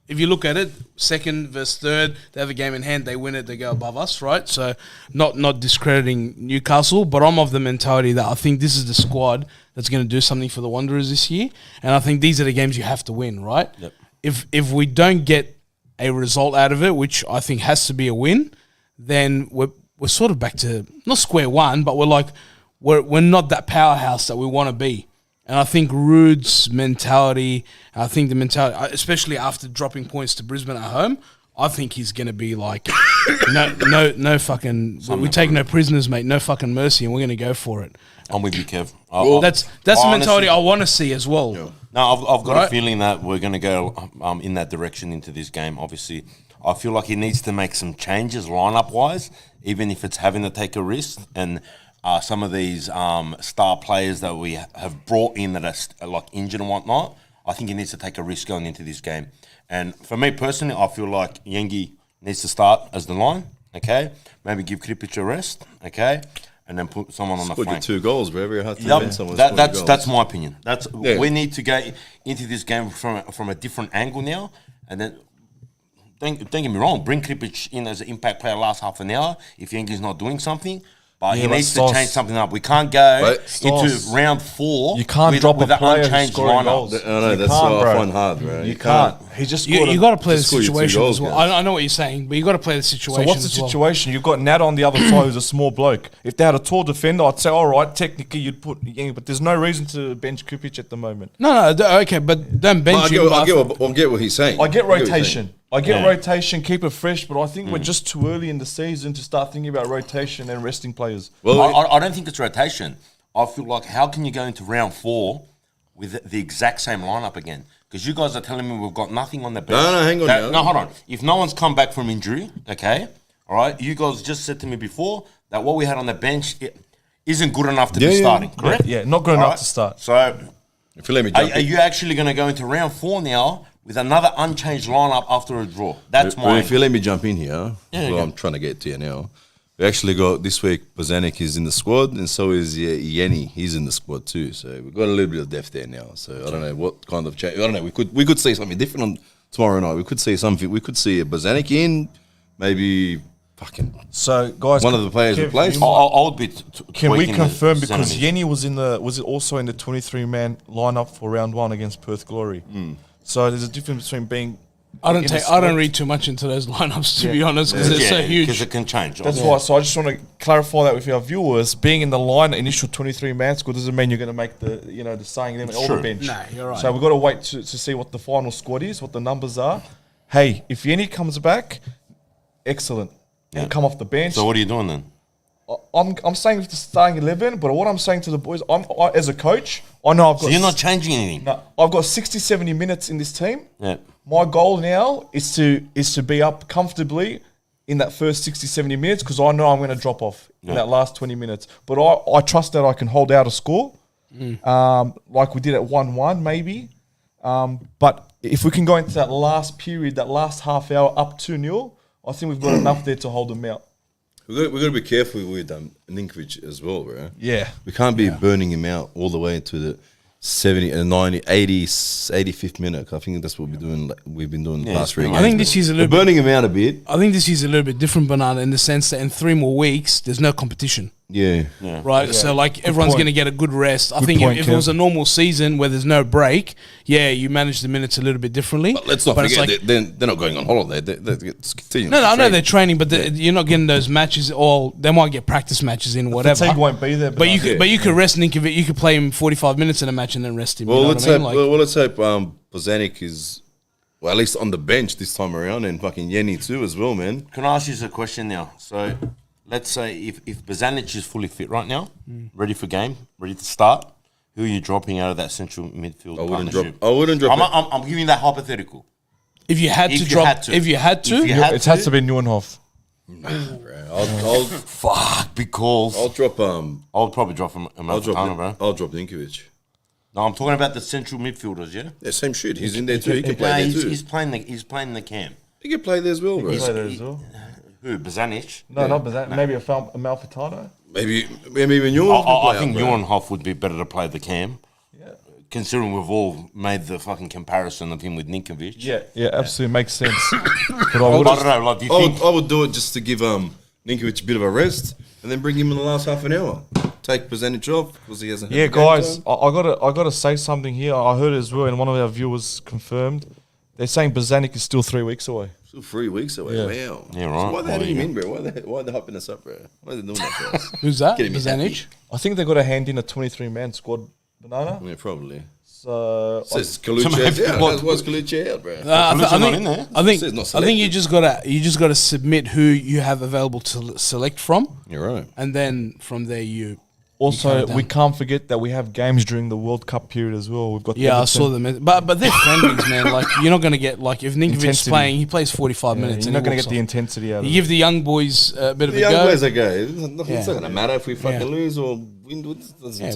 if you look at it, second versus third, they have a game in hand, they win it, they go above us, right? So not discrediting Newcastle, but I'm of the mentality that I think this is the squad that's going to do something for the Wanderers this year. And I think these are the games you have to win, right? Yep. If we don't get a result out of it, which I think has to be a win, then we're sort of back to not square one, but we're not that powerhouse that we want to be. And I think Rude's mentality, especially after dropping points to Brisbane at home, I think he's going to be like, no fucking, we take no prisoners, mate, no fucking mercy, and we're going to go for it. I'm with you, Kev. That's the mentality I want to see as well. Yeah. No, I've got a feeling that we're going to go in that direction into this game. Obviously, I feel like he needs to make some changes lineup-wise, even if it's having to take a risk. And some of these star players that we have brought in that are like injured and whatnot, I think he needs to take a risk going into this game. And for me personally, I feel like Yengi needs to start as the line, okay? Maybe give Kripic a rest, okay? And then put someone on the flank. Put your 2 goals, bro. Very hard to win someone. That's my opinion. We need to go into this game from a different angle now. And then, don't get me wrong, bring Kripic in as an impact player last half an hour if Yengi's not doing something. But he needs to change something up. We can't go into round 4 you can't drop with a player an unchanged scoring lineup. goals. I know, that's what I find hard, bro. You can't. He just You got to play the Just score your 2 situation goals, as well. guys. I know what you're saying, but you got to play the situation. So what's the as well. situation? You've got Nat on the other side who's a small bloke. If they had a tall defender, I'd say, all right, technically you'd put Yang, but there's no reason to bench Kripic at the moment. No, okay, but don't bench him. I get what he's saying. I get rotation. I get rotation, keep it fresh, but I think we're just too early in the season to start thinking about rotation and resting players. Well, I don't think it's rotation. I feel like how can you go into round 4 with the exact same lineup again? Because you guys are telling me we've got nothing on the bench. No, hang on now. No, hold on. If no one's come back from injury, okay, all right, you guys just said to me before that what we had on the bench isn't good enough to be starting, correct? Yeah, not good enough to start. So, if you let me jump are you actually going to go into round 4 now with another unchanged lineup after a draw? That's my. If you let me jump in here, I'm trying to get to you now. We actually got this week. Bozanic is in the squad, and so is Yenny. He's in the squad too. So we've got a little bit of depth there now. So I don't know what kind of change. I don't know. We could see something different on tomorrow night. We could see something. We could see a Bozanic in, maybe fucking. So guys, one of the players replaced. I'll be. Can we confirm because Yenny was also in the 23-man lineup for round 1 against Perth Glory? So there's a difference between being. I don't read too much into those lineups to be honest because they're so huge. Because it can change. That's why. So I just want to clarify that with our viewers. Being in the initial 23-man squad doesn't mean you're going to make the starting them all the bench. No, you're right. So we've got to wait to see what the final squad is, what the numbers are. Hey, if Yenny comes back, excellent. He'll come off the bench. So what are you doing then? I'm saying with the starting 11, but what I'm saying to the boys, as a coach, I know I've got. So you're not changing anything. No, I've got 60, 70 minutes in this team. Yeah. My goal now is to be up comfortably in that first 60, 70 minutes because I know I'm going to drop off in that last 20 minutes. But I trust that I can hold out a score, like we did at 1-1 maybe. But if we can go into that last period, that last half hour up 2-0, I think we've got enough there to hold them out. We've got to be careful with Ninkovic as well, bro. Yeah. We can't be burning him out all the way to the 70 and 90, 80, 85th minute. I think that's what we've been doing the past 3 games. I think this is a little bit burning him out a bit. I think this is a little bit different, Banana, in the sense that in 3 more weeks, there's no competition. Yeah. Right? Yeah. So, like, everyone's going to get a good rest. I think if it was a normal season where there's no break, you manage the minutes a little bit differently. But let's not forget, they're not going on holiday. They're continuing. No, I know they're training, but you're not getting those matches. Or they might get practice matches in, whatever. The fatigue won't be there. But you could rest Ninkovic. You could play him 45 minutes in a match and then rest him. Well, let's hope Bozanic is, at least on the bench this time around, and fucking Yenny too as well, man. Can I ask you a question now? So, let's say if Bozanic is fully fit right now, ready for game, ready to start, who are you dropping out of that central midfield partnership? I wouldn't drop. I'm giving you that hypothetical. If you had to drop, it has to be Neuenhoff. I'll fuck because I'll drop. I'll probably drop him. I'll drop Ninkovic. No, I'm talking about the central midfielders. Yeah, same shit. He's in there too. He can play there too. He's playing the camp. He can play there as well, bro. Who? Bozanic? No, not Bozanic. Maybe a Malfitano. Maybe even Neuenhoff. I think Neuenhoff would be better to play the cam. Yeah. Considering we've all made the fucking comparison of him with Ninkovic. Yeah, absolutely makes sense. But I don't know. Like, do you think I would do it just to give Ninkovic a bit of a rest and then bring him in the last half an hour. Take Bozanic off because he hasn't. Yeah, guys, I gotta say something here. I heard as well, and one of our viewers confirmed. They're saying Bozanic is still 3 weeks away. Still 3 weeks away. Yeah. Wow. Yeah, right. So why they having him in, bro? Why are they hyping us up, bro? Why are they doing that for us? Who's that? Bozanic? I think they got to hand in a 23-man squad, Banana. Yeah, probably. So says Kalucha out. What's Kalucha out, bro? I think you just gotta submit who you have available to select from. You're right. And then from there you. Also, we can't forget that we have games during the World Cup period as well. We've got I saw them, but they're friendlies, man. Like you're not gonna get if Ninkovic's playing, he plays 45 minutes. You're not gonna get the intensity out of it. You give the young boys a bit of a go. The young boys a go. It's not gonna matter if we fucking lose or win.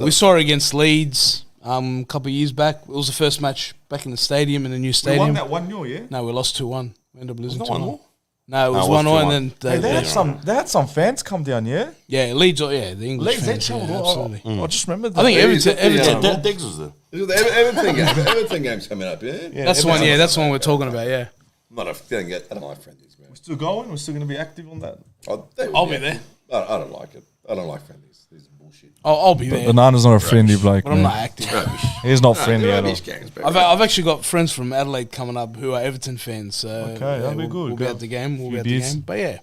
We saw it against Leeds a couple of years back. It was the first match back in the stadium, in the new stadium. We won that 1-0, yeah? No, we lost 2-1. We ended up losing 2-1. 1-0? No, it was 1-0 and then they had some fans come down, yeah? Yeah, Leeds, the English fans, absolutely. I just remember that. I think Everton Diggs was there. The Everton game's coming up, yeah? That's the one, that's the one we're talking about, yeah. I don't like friendlies, man. We're still going? We're still going to be active on that? I'll be there. I don't like it. I don't like friendlies. These are bullshit. I'll be there. Banana's not a friendly bloke, but I'm not active. He's not friendly at all. I've actually got friends from Adelaide coming up who are Everton fans. So okay, that'll be good. We'll be at the game. But yeah.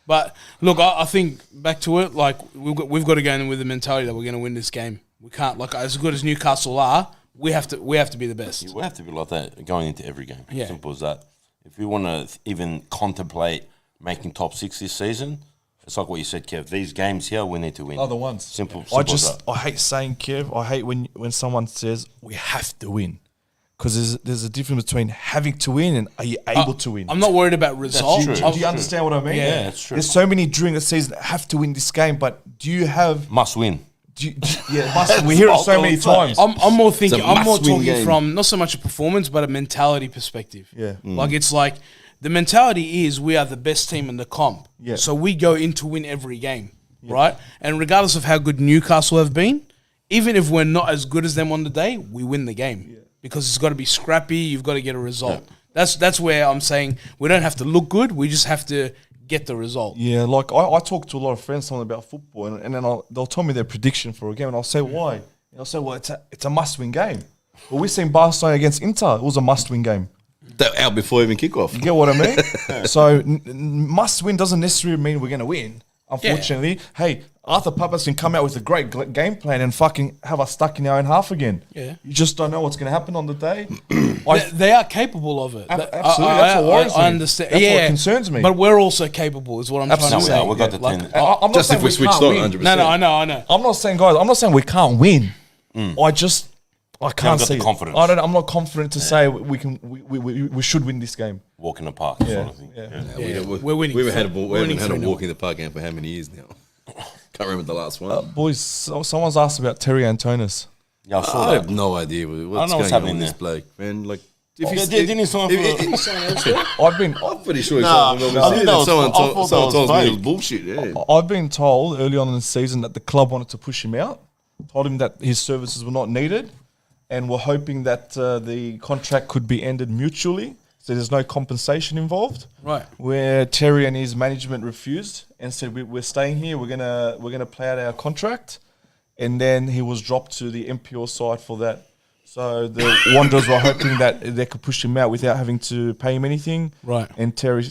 But look, I think back to it, like we've got to go in with the mentality that we're going to win this game. We can't, as good as Newcastle are, we have to be the best. We have to be like that going into every game. Yeah. Simple as that. if we want to even contemplate making top 6 this season, it's like what you said, Kev. These games here, we need to win. Other ones. Simple I hate saying, Kev, I hate when someone says we have to win. Because there's a difference between having to win and are you able to win. I'm not worried about results. true. Do you understand what I mean? Yeah, that's true. There's so many during the season that have to win this game, but do you have... Must win. We hear it so many times. I'm more thinking. I'm more must-win talking game. from not so much a performance, but a mentality perspective. Yeah. Like it's like the mentality is we are the best team in the comp. Yeah. So we go in to win every game, right? And regardless of how good Newcastle have been, even if we're not as good as them on the day, we win the game because it's got to be scrappy. You've got to get a result. That's where I'm saying we don't have to look good. We just have to get the result. Yeah, like I talk to a lot of friends something about football, and then they'll tell me their prediction for a game, and I'll say why. And I'll say, well, it's a must-win game. Well, we've seen Barcelona against Inter. It was a must-win game. They're out before even kickoff. You get what I mean? So must-win doesn't necessarily mean we're going to win. Unfortunately, hey, Arthur Papas can come out with a great game plan and fucking have us stuck in our own half again. Yeah. You just don't know what's going to happen on the day. They are capable of it. Absolutely, that's what worries me. I understand. That's what concerns me. But we're also capable, is what I'm trying to Absolutely. say. No, we've got the Like, 10. I'm not Just saying if we switched can't on win. 100%. No, I know. I'm not saying, guys, I'm not saying we can't win. I can't got see the it. confidence. I'm not confident to say we should win this game. Walk in the park, sort of thing. We're winning. We haven't winning had a 3-0. walk in the park game for how many years now? Can't remember the last one. Boys, someone's asked about Terry Antonis. Yeah, I saw I that. have no idea what's know what's going on happening with this there. bloke, man. Like, Didn't he sign for I've I'm pretty sure he's Nah, something I think that was- someone I thought that someone was tells me it fake. was bullshit. Yeah. I've been told early on in the season that the club wanted to push him out, told him that his services were not needed, and were hoping that the contract could be ended mutually, so there's no compensation involved. Right. Where Terry and his management refused and said, "We're staying here. We're gonna play out our contract," and then he was dropped to the MPO side for that. So the Wanderers were hoping that they could push him out without having to pay him anything. Right. And Terry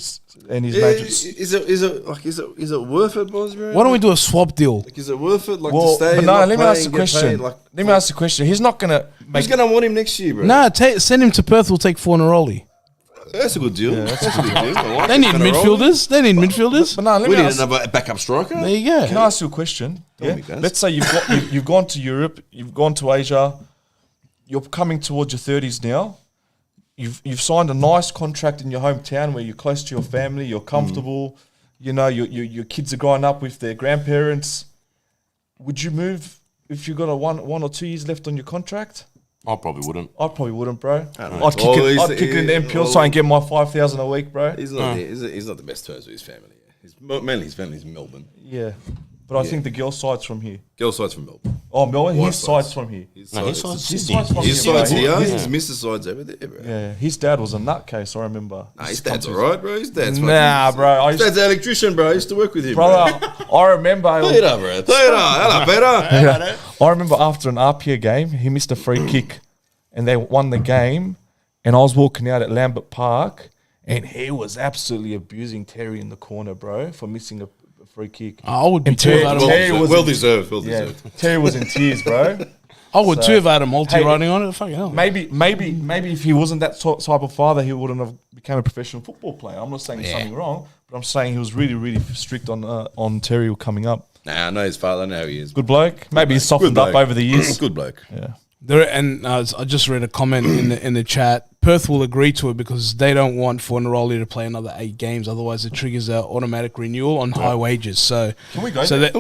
and his management. Is it worth it, boys, bro? Why don't we do a swap deal? Like, is it worth it? Like, to Well, stay? but and no, not let me play ask the and get question. paid? Like, Let me ask the question. He's not gonna who's make. gonna want him next year, bro? Nah, send him to Perth. We'll take 4 Neroli. That's a good deal. That's a good deal. I like They it. need Kinda midfielders. They need midfielders. But no, let We me need ask. another backup striker. There you go. Can I ask you a question? Yeah? me, guys. Let's say you've gone to Europe, you've gone to Asia, you're coming towards your 30s now. You've signed a nice contract in your hometown where you're close to your family, you're comfortable. You know, your kids are growing up with their grandparents. Would you move if you got a one or 2 years left on your contract? I probably wouldn't. I probably wouldn't, bro. know. I'd kick Well, it in the MPL side and get my 5,000 a week, bro. He's not the best terms with his family. Mainly his family's in Melbourne. Yeah, but I think the girl side's from here. Girl side's from Melbourne. Oh, Melbourne, Wife his side's from here. His No, his side's- side's His Sydney. side's from His here, side's bro. here. Yeah. His missus side's over there, bro. Yeah, his dad was a nutcase, I remember. Nah, his dad's alright, bro. His dad's Nah, bro. I His used dad's an electrician, bro. I used to work with him, brother, I remember. Peter, bro. Peter. Hello, Peter. I remember after an RPA game, he missed a free kick, and they won the game. And I was walking out at Lambert Park, and he was absolutely abusing Terry in the corner, bro, for missing a free kick. I would be And too Terry- if I had Terry a, was Well in- deserved. Well Yeah, deserved. Terry was in tears, bro. I would too if I had a Hey, multi-riding on it. Fucking hell. Maybe if he wasn't that type of father, he wouldn't have become a professional football player. I'm not saying something wrong, but I'm saying he was really, really strict on Terry coming up. Nah, I know his father. I know how he is. Good bloke. Maybe he's softened Good up bloke. over the years. Good bloke. Yeah. I just read a comment in the chat. Perth will agree to it because they don't want Fornaroli to play another 8 games. Otherwise, it triggers an automatic renewal on high wages. So Can we go So there?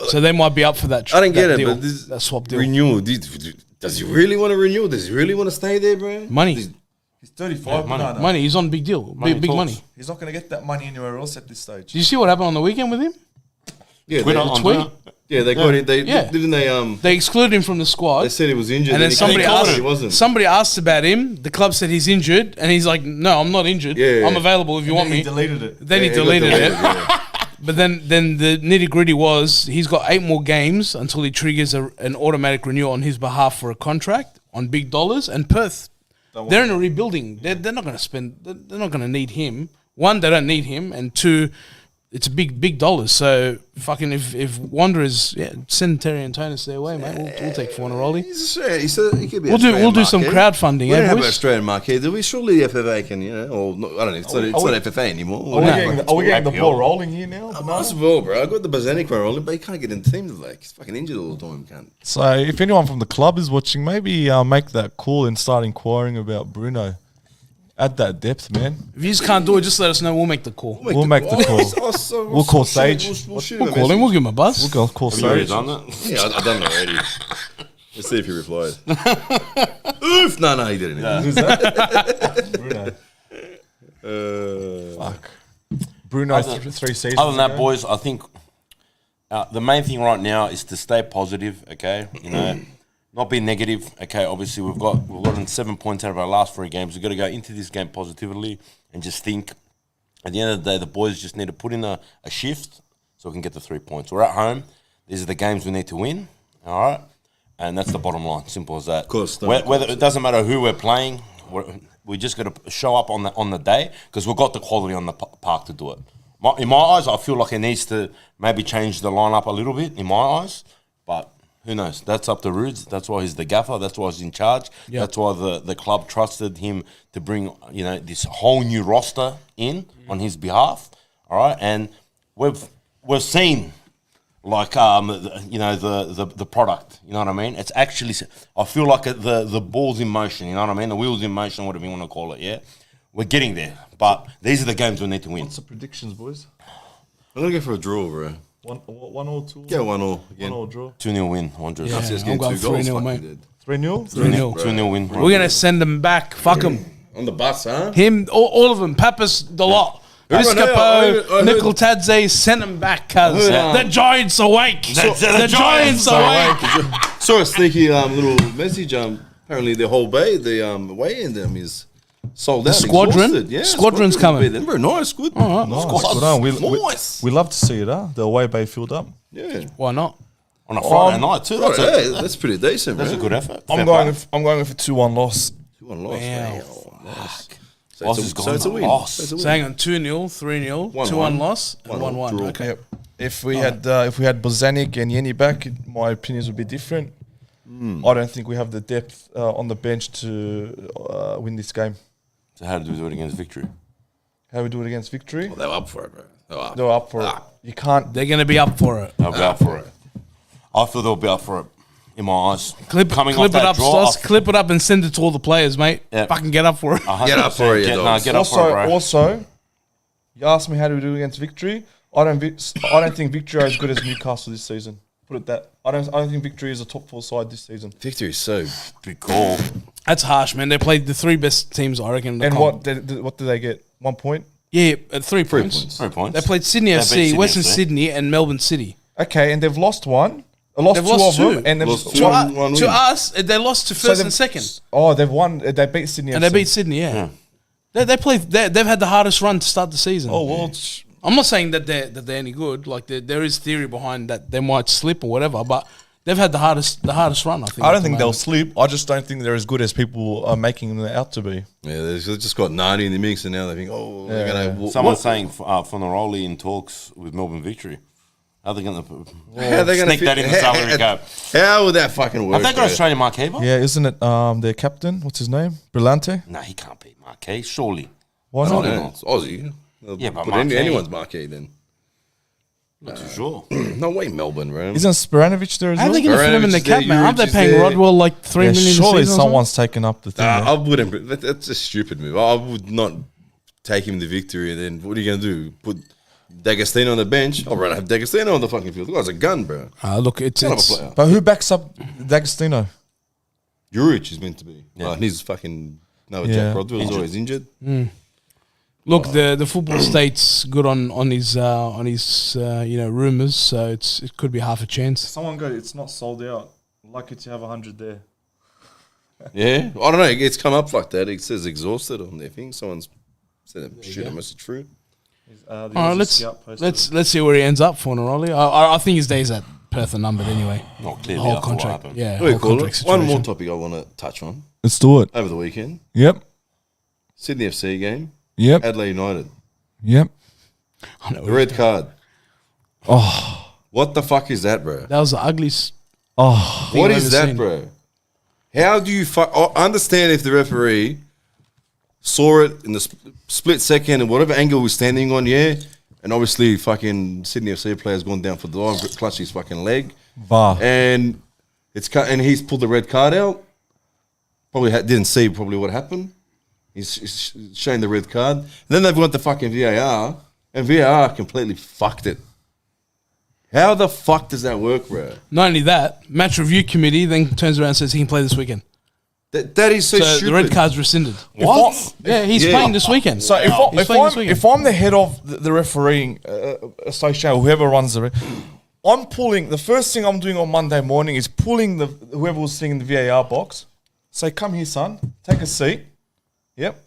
so they might be up for that. I don't get that it, deal, but this that swap deal. renewal. Does he really want to renew? Does he really want to stay there, bro? Money, He's 35. money. money. He's on big deal, big talks. money. He's not going to get that money anywhere else at this stage. Did you see what happened on the weekend with him? Yeah, Twitter they, on tweet? Twitter. yeah, they got it. They Yeah. didn't they. They excluded him from the squad. They said he was injured, And then he somebody came out, asked, he wasn't. somebody asked about him. The club said he's injured, and he's like, "No, I'm not injured. Yeah. I'm available if you want He me." deleted it. Then he Yeah, got deleted it. yeah. But then the nitty gritty was he's got 8 more games until he triggers an automatic renewal on his behalf for a contract on big dollars. And Perth, they're in a rebuilding. They're not going to spend. They're not going to need him. One, they don't need him, and two, it's a big dollars. So fucking if Wanderers, send Terry Antonis their way, mate. We'll take Fornaroli. He's Australian. He could be We'll do some crowdfunding. We don't have an boys? Australian marquee, do we? Surely the FFA can, or not, I don't know. It's not FFA anymore. Are we getting the ball rolling here now? Might as well, bro. I got the Bozanic one rolling, but he can't get in the team today. He's fucking injured all the time. Can't. So if anyone from the club is watching, maybe make that call and start inquiring about Bruno. Add that depth, man. If you just can't do it, just let us know. We'll make the call. We'll make the call. We'll call Sage. We'll shoot We'll him a call him. message. We'll give him a buzz. We'll call Have you already Sage. done that? Yeah, I've done it already. Let's see if he replied. Oof! No, he didn't. Who's that? Bruno. Fuck. Bruno, 3 seasons. Other than that, ago. boys, I think the main thing right now is to stay positive. Okay, not be negative. Okay, obviously we've gotten 7 points out of our last 3 games. We've got to go into this game positively and just think. At the end of the day, the boys just need to put in a shift so we can get the 3 points. We're at home. These are the games we need to win. All right, and that's the bottom line. Simple as that. Of course, whether it doesn't matter who we're playing. We just got to show up on the day because we've got the quality on the park to do it. In my eyes, I feel like it needs to maybe change the lineup a little bit. In my eyes, but. Who knows? That's up to Rudes. That's why he's the gaffer. That's why he's in charge. Yep. That's why the club trusted him to bring this whole new roster in on his behalf. All right, and we've seen like the product. You know what I mean? It's actually I feel like the ball's in motion. You know what I mean? The wheels in motion, whatever you want to call it. Yeah, we're getting there. But these are the games we need to win. What's the predictions, boys? I'm gonna go for a draw, bro. 1-2. Yeah, 1-1 again. 1-1 draw. 2-0 win. 100. Yeah. Just I'm getting going 2 goals. 3-0, mate. Fucking dead. 3-0? 3-0. 2-0 win. We're gonna send them back. Fuck them. On the bus, huh? Him, all of them. Pappas, the lot. Everyone, I Piscopo, heard- Nickel Tadze, send them back, cuz. heard, The Giants awake. The Giants awake. Saw a sneaky little message. Apparently the whole bay, the way in them is sold out. Squadron? Exhausted. Yeah, Squadron's coming. They're very nice, good. All right. Nice. Squad. Good on. Nice. We love to see it, huh? The away bay filled up. Yeah. Why not? On a Friday night too. Right, hey, that's pretty decent, That's a man. good effort. I'm going with a 2-1 loss. 2-1 loss. Wow. Nice. Loss is So it's a gone. win. Loss. So it's a win. So hang on, 2-0, 3-0, 2-1 loss, and 1-1. Draw. Okay. If we had Bozanic and Yenny back, my opinions would be different. I don't think we have the depth on the bench to win this game. So how do we do it against Victory? How do we do it against Victory? They were up for it, bro. They were up. They're up for it. You can't. They're going to be up for it. They'll be up for it. I feel they'll be up for it. In my eyes, Clip it up, Stoss. Clip it up and send it to all the players, mate. Yeah. Fucking get up for it. Get up for it, you dogs. Get up for it, bro. Also, you asked me how do we do against Victory. I don't think Victory are as good as Newcastle this season. Put it that. I don't think Victory is a top 4 side this season. Victory is so. Big call. That's harsh, man. They played the 3 best teams, I reckon. in the And comp. what did they get? 1 point. Yeah, 3 points. 3 points. They played Sydney They FC, beat Western FC. Sydney, and Melbourne City. Okay, and they've lost one. Lost They've two lost of two. them, and they've Lost one- two. One To win. us, they lost to first and second. Oh, they've won. They beat Sydney. And FC. they beat Sydney, yeah. They played. They've had the hardest run to start the season. Oh well, I'm not saying that they're any good. Like there is theory behind that they might slip or whatever, but they've had the hardest run. I think. I at don't the think they'll moment. sleep. I just don't think they're as good as people are making them out to be. Yeah, they've just got 90 in the mix, and now they think, oh, they're going to. Someone's saying Fornaroli in talks with Melbourne Victory. How are they going to How they gonna sneak that in the salary cap? How would that fucking work? Have they got bro? Australian Marquee? Yeah, isn't it their captain? What's his name? Brillante? No, he can't beat Marquee, surely. Why Oh, not? no, it's Aussie. They'll Yeah, but put Marquee. anyone's marquee then. Not too sure. No way, Melbourne, bro. Isn't Spiranovic there as How are well? they going to fit him in the Baranovic is cap, there, man? Aren't they Juric is paying there. Rodwell like $3 million? surely a season or someone's taken up the thing. I there. wouldn't. That's a stupid move. I would not take him to victory. And then what are you going to do? Put D'Agostino on the bench? I'll have D'Agostino on the fucking field. The guy's a gun, bro. something? Look, it's Son of a player. But who backs up D'Agostino? Juric is meant to be. Yeah. And he's fucking. No, Yeah. Jack Rodwell's always injured. Look, the football state's good on his rumors, so it could be half a chance. Someone go. It's not sold out. Lucky to have 100 there. Yeah, I don't know. It's come up like that. It says exhausted on their thing. Someone's sent a shoot a message through. All right, let's see where he ends up for Neroli. I think his days at Perth are numbered anyway. Not The clearly whole after what contract, happened. yeah. What do you whole call contract it? One more situation. topic I want to touch on. Let's do it. Over the weekend, Yep. Sydney FC game, Yep. Adelaide United. Yep. The red card. Oh, What the fuck is that, bro? That was the ugliest. oh, What I've is ever that, seen. bro? How do you I understand if the referee saw it in the split second and whatever angle we're standing on, yeah, and obviously fucking Sydney FC player's gone down for the line, clutched his fucking leg, VAR. and it's cut, and he's pulled the red card out. Probably didn't see probably what happened. He's showing the red card. And then they've gone to fucking VAR, and VAR completely fucked it. How the fuck does that work, bro? Not only that, match review committee then turns around and says he can play this weekend. That is so stupid. The red card's rescinded. What? Yeah, he's playing this weekend. So He's playing this weekend. if I'm the head of the refereeing association, whoever runs I'm pulling, the first thing I'm doing on Monday morning is pulling whoever was sitting in the VAR box, say, come here, son, take a seat. Yep.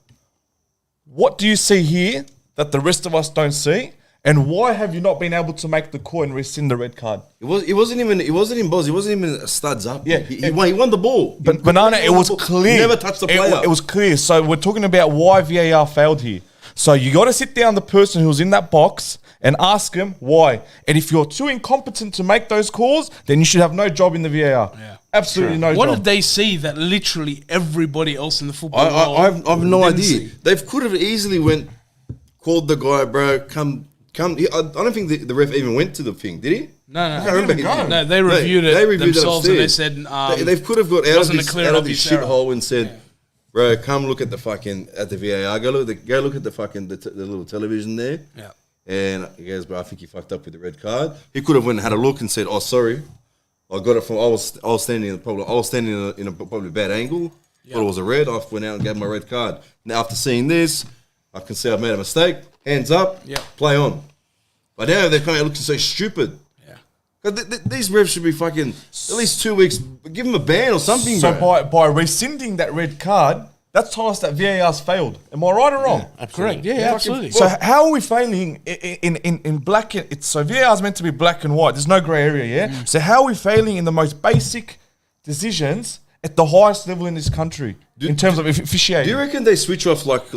What do you see here that the rest of us don't see? And why have you not been able to make the call and rescind the red card? It wasn't even balls. It wasn't even studs up. Yeah. he won the ball. But Banana, it was clear. He never touched the player. It was clear. So we're talking about why VAR failed here. So you got to sit down the person who's in that box and ask him why. And if you're too incompetent to make those calls, then you should have no job in the VAR. Yeah. Absolutely no What job. did they see that literally everybody else in the football world I've no didn't idea. see? They could have easily called the guy, bro. Come. I don't think the ref even went to the thing, did he? No. I can't remember. No, they reviewed it They reviewed themselves and they upstairs. said They could have got out wasn't a of clear and this obvious error. shithole and said, bro, come look at the VAR. Go look at the fucking the little television there. Yeah. And he goes, bro, I think you fucked up with the red card. He could have went and had a look and said, oh, sorry, I got it from I was standing in a probably bad angle. Thought it was a red. I went out and gave him a red card. Now after seeing this, I can see I've made a mistake. Hands up. Yeah. Play on. But now they're coming out looking so stupid. Yeah. 'Cause these refs should be fucking at least 2 weeks. Give them a ban or something, So bro. by rescinding that red card, that's telling us that VAR's failed. Am I right or wrong? Correct. Yeah, absolutely. So how are we failing in black? So VAR is meant to be black and white. There's no grey area, yeah. So how are we failing in the most basic decisions at the highest level in this country in terms of officiating? Do you reckon they switch off like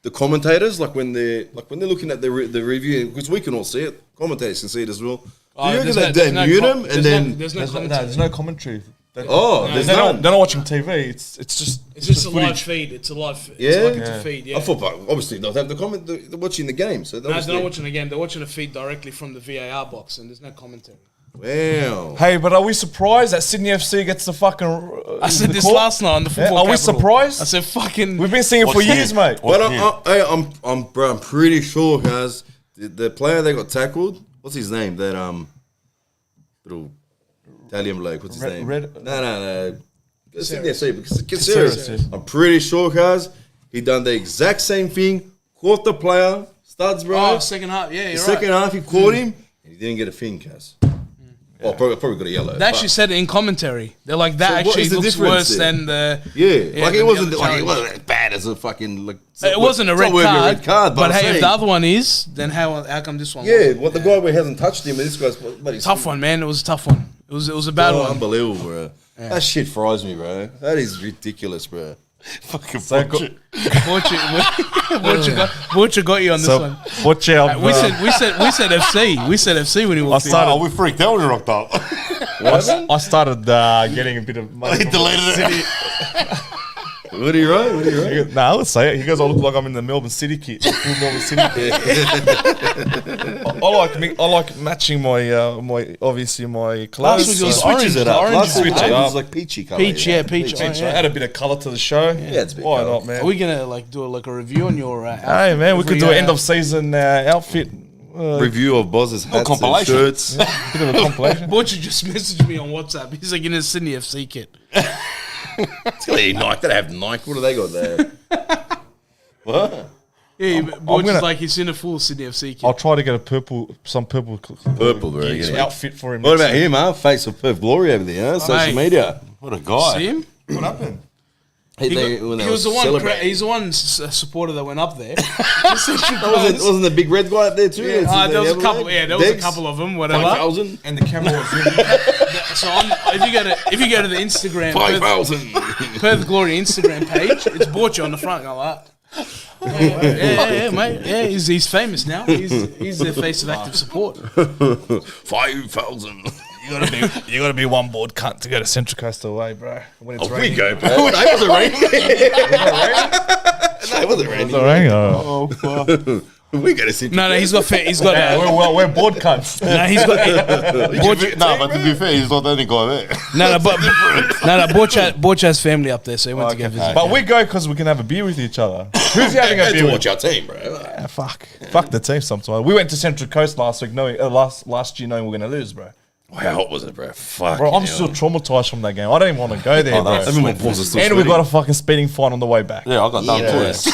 the commentators when they're looking at the review, because we can all see it. Commentators can see it as well. Do you reckon they mute them and then? There's no commentary. There's They're none. not watching TV. It's just a footage. live feed. It's a live. Yeah? It's a feed. Yeah. I thought, but obviously they'll have the comment. They're watching the game, so No, they're not watching the game. They're watching a feed directly from the VAR box, and there's no commentary. Wow. Hey, but are we surprised that Sydney FC gets the fucking? I said the this call? last night on the football. Are we Capital. surprised? I said fucking. We've been seeing it for What's years, happening? mate. But I'm pretty sure, guys, the player that got tackled, what's his name? That little Italian bloke. What's his name? No. Sydney FC. Caceres. I'm pretty sure, guys, he done the exact same thing. Caught the player, studs, bro. Oh, second half. Yeah, you're The right. second half, he caught him, and he didn't get a thing, guys. Well, probably got a yellow. They actually said it in commentary. They're like, that So what actually is the looks difference worse then? than the. Yeah, like than it wasn't the like other it challenge. wasn't as bad as a fucking like. It wasn't a it's red not worthy of card. a red card, But I'm hey, saying, if the other one is, then how come this one? yeah, wasn't? what the guy where hasn't touched him, and this guy's bloody Tough one, man. It was a tough one. It was a bad one. Unbelievable, bro. That shit fries me, bro. That is ridiculous, bro. Fucking Butcher got you on this one. Watch out. We said FC. We said FC when he walked in. Oh, we freaked out when he rocked up. I started getting a bit of money. He deleted it. What are you right? Nah, let's say it. He goes, I look like I'm in the Melbourne City kit. The full Melbourne City kit. I like matching my obviously my clothes. Last week it was So- orange. Switches it up. Orange Last one, week eh? it was like peachy colour. Peach, yeah, peach. So I add a bit of colour to the show. Yeah, it's a bit Why colour. not, man? Are we gonna like do a review on your outfit? Hey, man, we could Every, do an end of season outfit. Review of Boz's hats and compilation. shirts. Bit of a compilation. Butcher just messaged me on WhatsApp. He's like in a Sydney FC kit. It's got to be Nike. They have Nike. What do they got there? What? Yeah, Butcher's gonna- like he's in a full Sydney FC kit. I'll try to get some purple Purple, bro. outfit for him. What about him, huh? Face of Perth Glory over there, huh? Social mate. media. What a guy. See him? What happened? He He's the one supporter that went up there. Wasn't the big red guy up there too? There was a couple. Yeah, there was a couple of them. Whatever. 5,000. And the camera was in. So if you go to the Instagram 5,000. Perth Glory Instagram page, it's Borcher on the front. Like that. Yeah, mate. Yeah, he's famous now. He's the face of active support. 5,000. You gotta be one board cunt to go to Central Coast away, bro. When it's We raining. go, bro. No, it wasn't raining. No, it wasn't raining. It's raining. Oh, fuck. We go to Central. No, he's got. He's got. we're board cunts. No, he's got. But to be fair, he's not the only guy there. Borch has family up there, so he went to go visit. But we go because we can have a beer with each other. Who's having a beer to with? watch our team, bro. Yeah, fuck the team sometimes. We went to Central Coast last week, knowing last year knowing we're gonna lose, bro. How hot was it, bro? Fuck. Bro, I'm still traumatized from that game. I don't even want to go there, bro. Everyone pauses still And we got a fucking speeding fine on the way back. Yeah, I got done twice.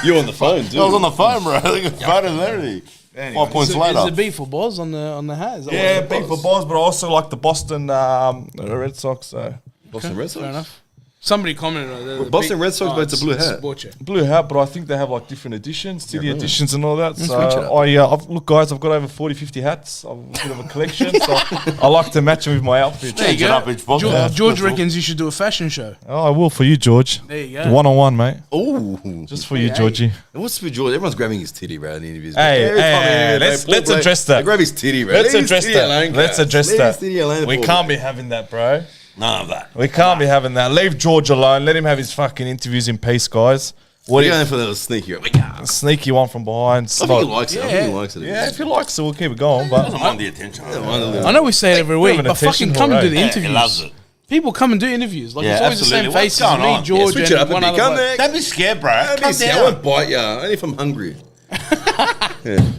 You on the phone, dude. I was on the phone, bro. I think it's better than everything. 5 points later. Is it beef for Boz on the hat? Is that Yeah, what beat for Boz, but I also like the Boston Red Sox. So Boston Red Sox? fair enough. Somebody commented on the Boston Red Sox, but it's a blue hat. blue hat, but I think they have like different editions, city editions and all that. Switch it So up. look, guys, I've got over 40, 50 hats. I've a bit of a collection, so I like to match them with my outfit. There you Change it go. up each podcast. George reckons you should do a fashion show. Oh, I will for you, George. There you go. 1-on-1, mate. Ooh. Just for you, Georgie. And what's with George? Everyone's grabbing his titty, bro, in the interviews. Hey, Every time hey, they let's play, address that. They grab his titty, bro. Let's Leave his address titty alone, that. Let's guys. address Leave his that. titty alone, We Paul. can't be having that, bro. None of that. We can't be having that. Leave George alone. Let him have his fucking interviews in peace, guys. What are you going for that little sneaky? A sneaky one from behind. I think he likes it. I think he likes it. Yeah, if he likes it, we'll keep it going. But Doesn't mind the attention. I know we say it every week, an but attention fucking come and do whore, the eh? He interviews. loves it. People come and do interviews. Like Yeah, it's always the same absolutely. faces. What's going Me, on? George, Switch it up and a one bit. other Come bloke. there. Don't be scared, bro. I Calm won't down. bite you. Only if I'm hungry.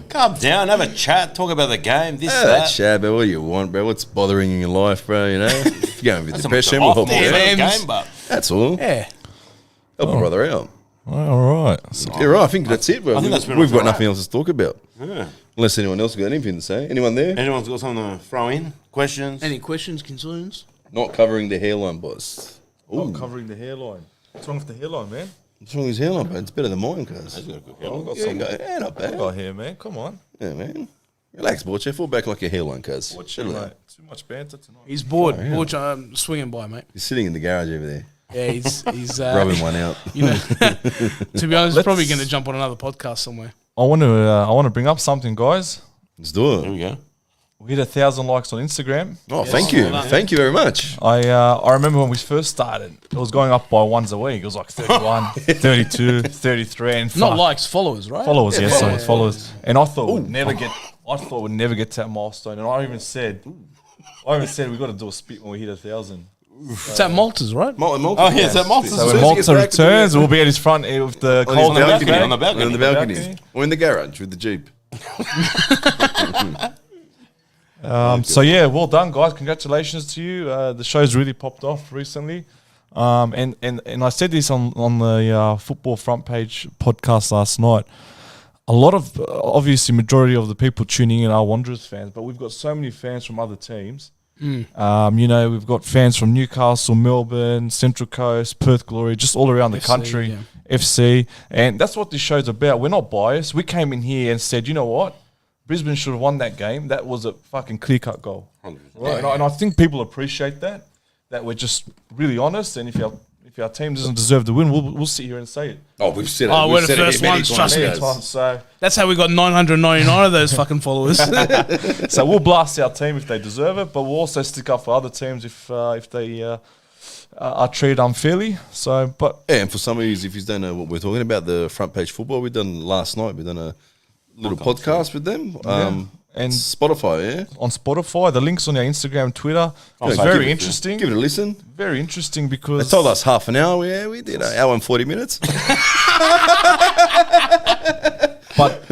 Calm down. Have a chat. Talk about the game. This, Yeah, that. Chad, bro. What do you want, bro? What's bothering you in your life, bro? You know, if you're going with That's depression, a we'll help off you there, out. M's. game, but That's all. Yeah. Help my brother out. all right. So, Yeah, right. I think that's it, bro. I think that's been We've got all right. nothing else to talk about. yeah. Unless anyone else got anything to say. Anyone there? Anyone's got something to throw in? Questions? Any questions, concerns? Not covering the hairline, boss. not covering the hairline. What's wrong with the hairline, man? What's wrong with his hairline, bro? It's better than mine, cuz. He's got a good I've hairline. got Yeah, some. yeah, not bad. Got hair, man. Come on. Yeah, man. Relax, Borche. Fall back like a hairline, cuz. Watch Chill it, out. mate. Too much banter tonight. He's bored. Borch, swinging by, mate. He's sitting in the garage over there, Yeah, he's rubbing one out. You know, to be honest, he's probably going to jump on another podcast somewhere. I want to bring up something, guys. Let's do There it. we go. We hit 1,000 likes on Instagram. Oh, thank you. Thank you very much. I remember when we first started, it was going up by ones a week. It was like 31, 32, 33, and Not fuck. likes, followers, right? followers. Yeah, Yes, followers. followers. And I thought we'd never get. I thought we'd never get to that milestone. And I even said we got to do a spit when we hit 1,000. It's at Malta's, right? Oh, yeah, it's at Malta's. So when Malta returns, we'll be at his front with the On cold the milk balcony. bag. On the balcony. On the balcony. Or in the garage with the Jeep. So yeah, well done, guys. Congratulations to you. The show's really popped off recently. And I said this on the football front page podcast last night. A lot of obviously majority of the people tuning in are Wanderers fans, but we've got so many fans from other teams. You know, we've got fans from Newcastle, Melbourne, Central Coast, Perth Glory, just all around the FC, country. yeah. FC, and that's what this show's about. We're not biased. We came in here and said, you know what, Brisbane should have won that game. That was a fucking clear-cut goal. Right? And I think people appreciate that we're just really honest. And if our team doesn't deserve the win, we'll sit here and say it. Oh, we've said it. Oh, We've we're the said it first here many ones, times, trust me. guys. Many times. So That's how we got 999 of those fucking followers. so we'll blast our team if they deserve it, but we'll also stick up for other teams if they are treated unfairly. So, but Yeah, and for some of you, if you don't know what we're talking about, the front page football we done last night, we done a little podcast with them. And Spotify, yeah. on Spotify, the links on our Instagram and Twitter. It's give very it- interesting. Give it a listen. Very interesting They because told us half an hour. Yeah, we did an hour and 40 minutes. but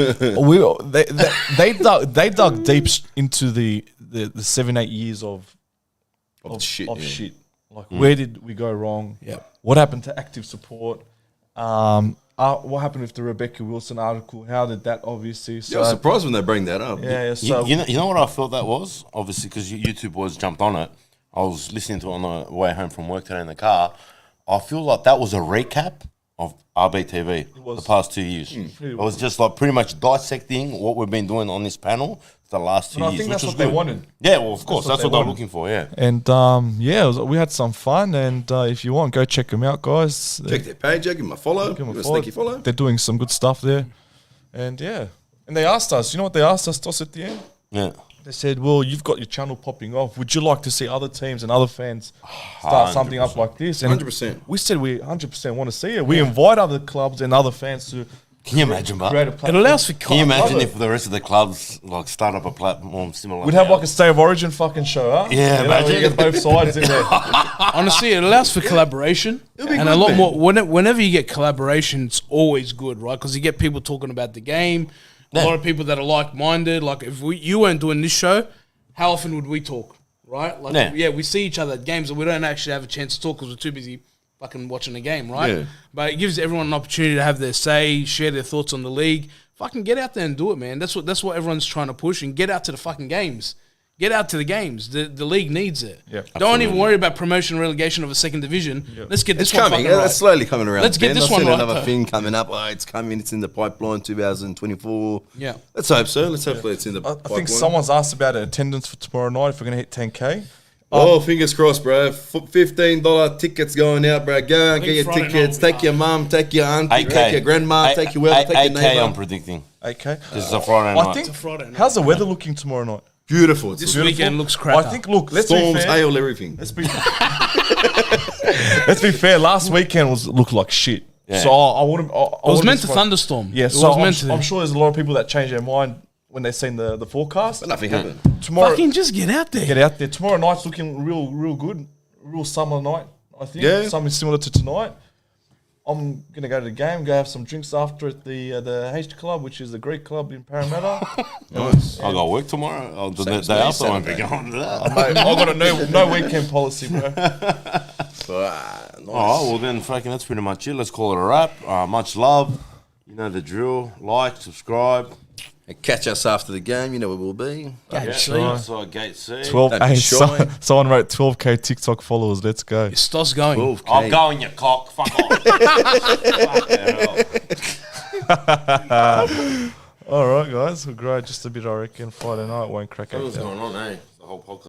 they dug deep into the 7-8 years of shit. of yeah. shit. Like, where did we go wrong? Yeah. What happened to active support? What happened with the Rebecca Wilson article? How did that obviously? Yeah, I So was surprised when they bring that up. yeah, so You know what I felt that was? Obviously, because YouTube boys jumped on it. I was listening to it on the way home from work today in the car. I feel like that was a recap of RBTV was. the past 2 years. It was just like pretty much dissecting what we've been doing on this panel the last 2 And I years. think that's which what was they good. wanted. Yeah, well, of course, that's what they they're wanted. looking for. Yeah. And we had some fun. And if you want, go check them out, guys. Check their page, give them a follow. Give 'em a Give 'em a follow. sneaky follow. They're doing some good stuff there. And and they asked us, you know what they asked us, Toss, at the end? Yeah. They said, well, you've got your channel popping off. Would you like to see other teams and other fans start something up like this? And 100%. we said we 100% want to see it. We invite other clubs and other fans to Can you imagine, but create a It platform. allows for can you imagine if the rest of the clubs like start up a platform similar? We'd have like a State of Origin fucking show, huh? Yeah, you know, imagine. we get both sides in there. honestly, it allows for collaboration It'll be and good, a lot man. more. Whenever you get collaboration, it's always good, right? Because you get people talking about the game. A lot of people that are like-minded. Like if you weren't doing this show, how often would we talk, right? Like we see each other at games, and we don't actually have a chance to talk because we're too busy fucking watching the game, right? Yeah. But it gives everyone an opportunity to have their say, share their thoughts on the league. Fucking get out there and do it, man. That's what everyone's trying to push, and get out to the fucking games. Get out to the games. The league needs it. Yeah, Don't even worry about promotion and relegation of a second division. Let's get this It's one coming. fucking right. It's slowly coming around. Let's get Ben. this I've one seen right, another though. thing coming up. Oh, it's coming. It's in the pipeline 2024. Yeah. Let's hope so. Let's hope it's in the I pipeline. think someone's asked about attendance for tomorrow night if we're going to hit 10K. Oh, fingers crossed, bro. $15 tickets going out, bro. Go and I get your think Friday tickets. night will be Take your mum, take your auntie, 8K. take your grandma, take your whoever, take your 8K I'm neighbour. predicting. 8K. This is a Friday night. I think, Friday night. how's the weather looking tomorrow night? Beautiful. It's This beautiful. weekend looks crap. I think, look, let's be Storms, fair. hail, everything. Let's be let's be fair. Last weekend looked like shit. Yeah. So I wouldn't. It was meant to thunderstorm. Yeah, it so was meant to. I'm sure there's a lot of people that change their mind when they seen the forecast. But nothing happened. Tomorrow, Fucking just get out there. get out there. Tomorrow night's looking real good. Real summer night, I think. Yeah. Something similar to tonight. I'm gonna go to the game. Go have some drinks after at the H Club, which is the Greek club in Parramatta. Nice. I got work tomorrow. The Same as day me, after I won't be Saturday. going to that. Mate, I got a no weekend policy, bro. Nice. Oh, well then, fucking, that's pretty much it. Let's call it a wrap. Much love. You know the drill. Like, subscribe. And catch us after the game. You know where we'll be. So Gate C. 12. Don't be Hey, shy. someone wrote 12K TikTok followers. Let's go. Is Stoss going? 12K. I'm going, you cock. Fuck off. Fuck hell. All right, guys. We're great. Just a bit, I reckon. Friday night won't crack What's out. going on, eh? The whole podcast.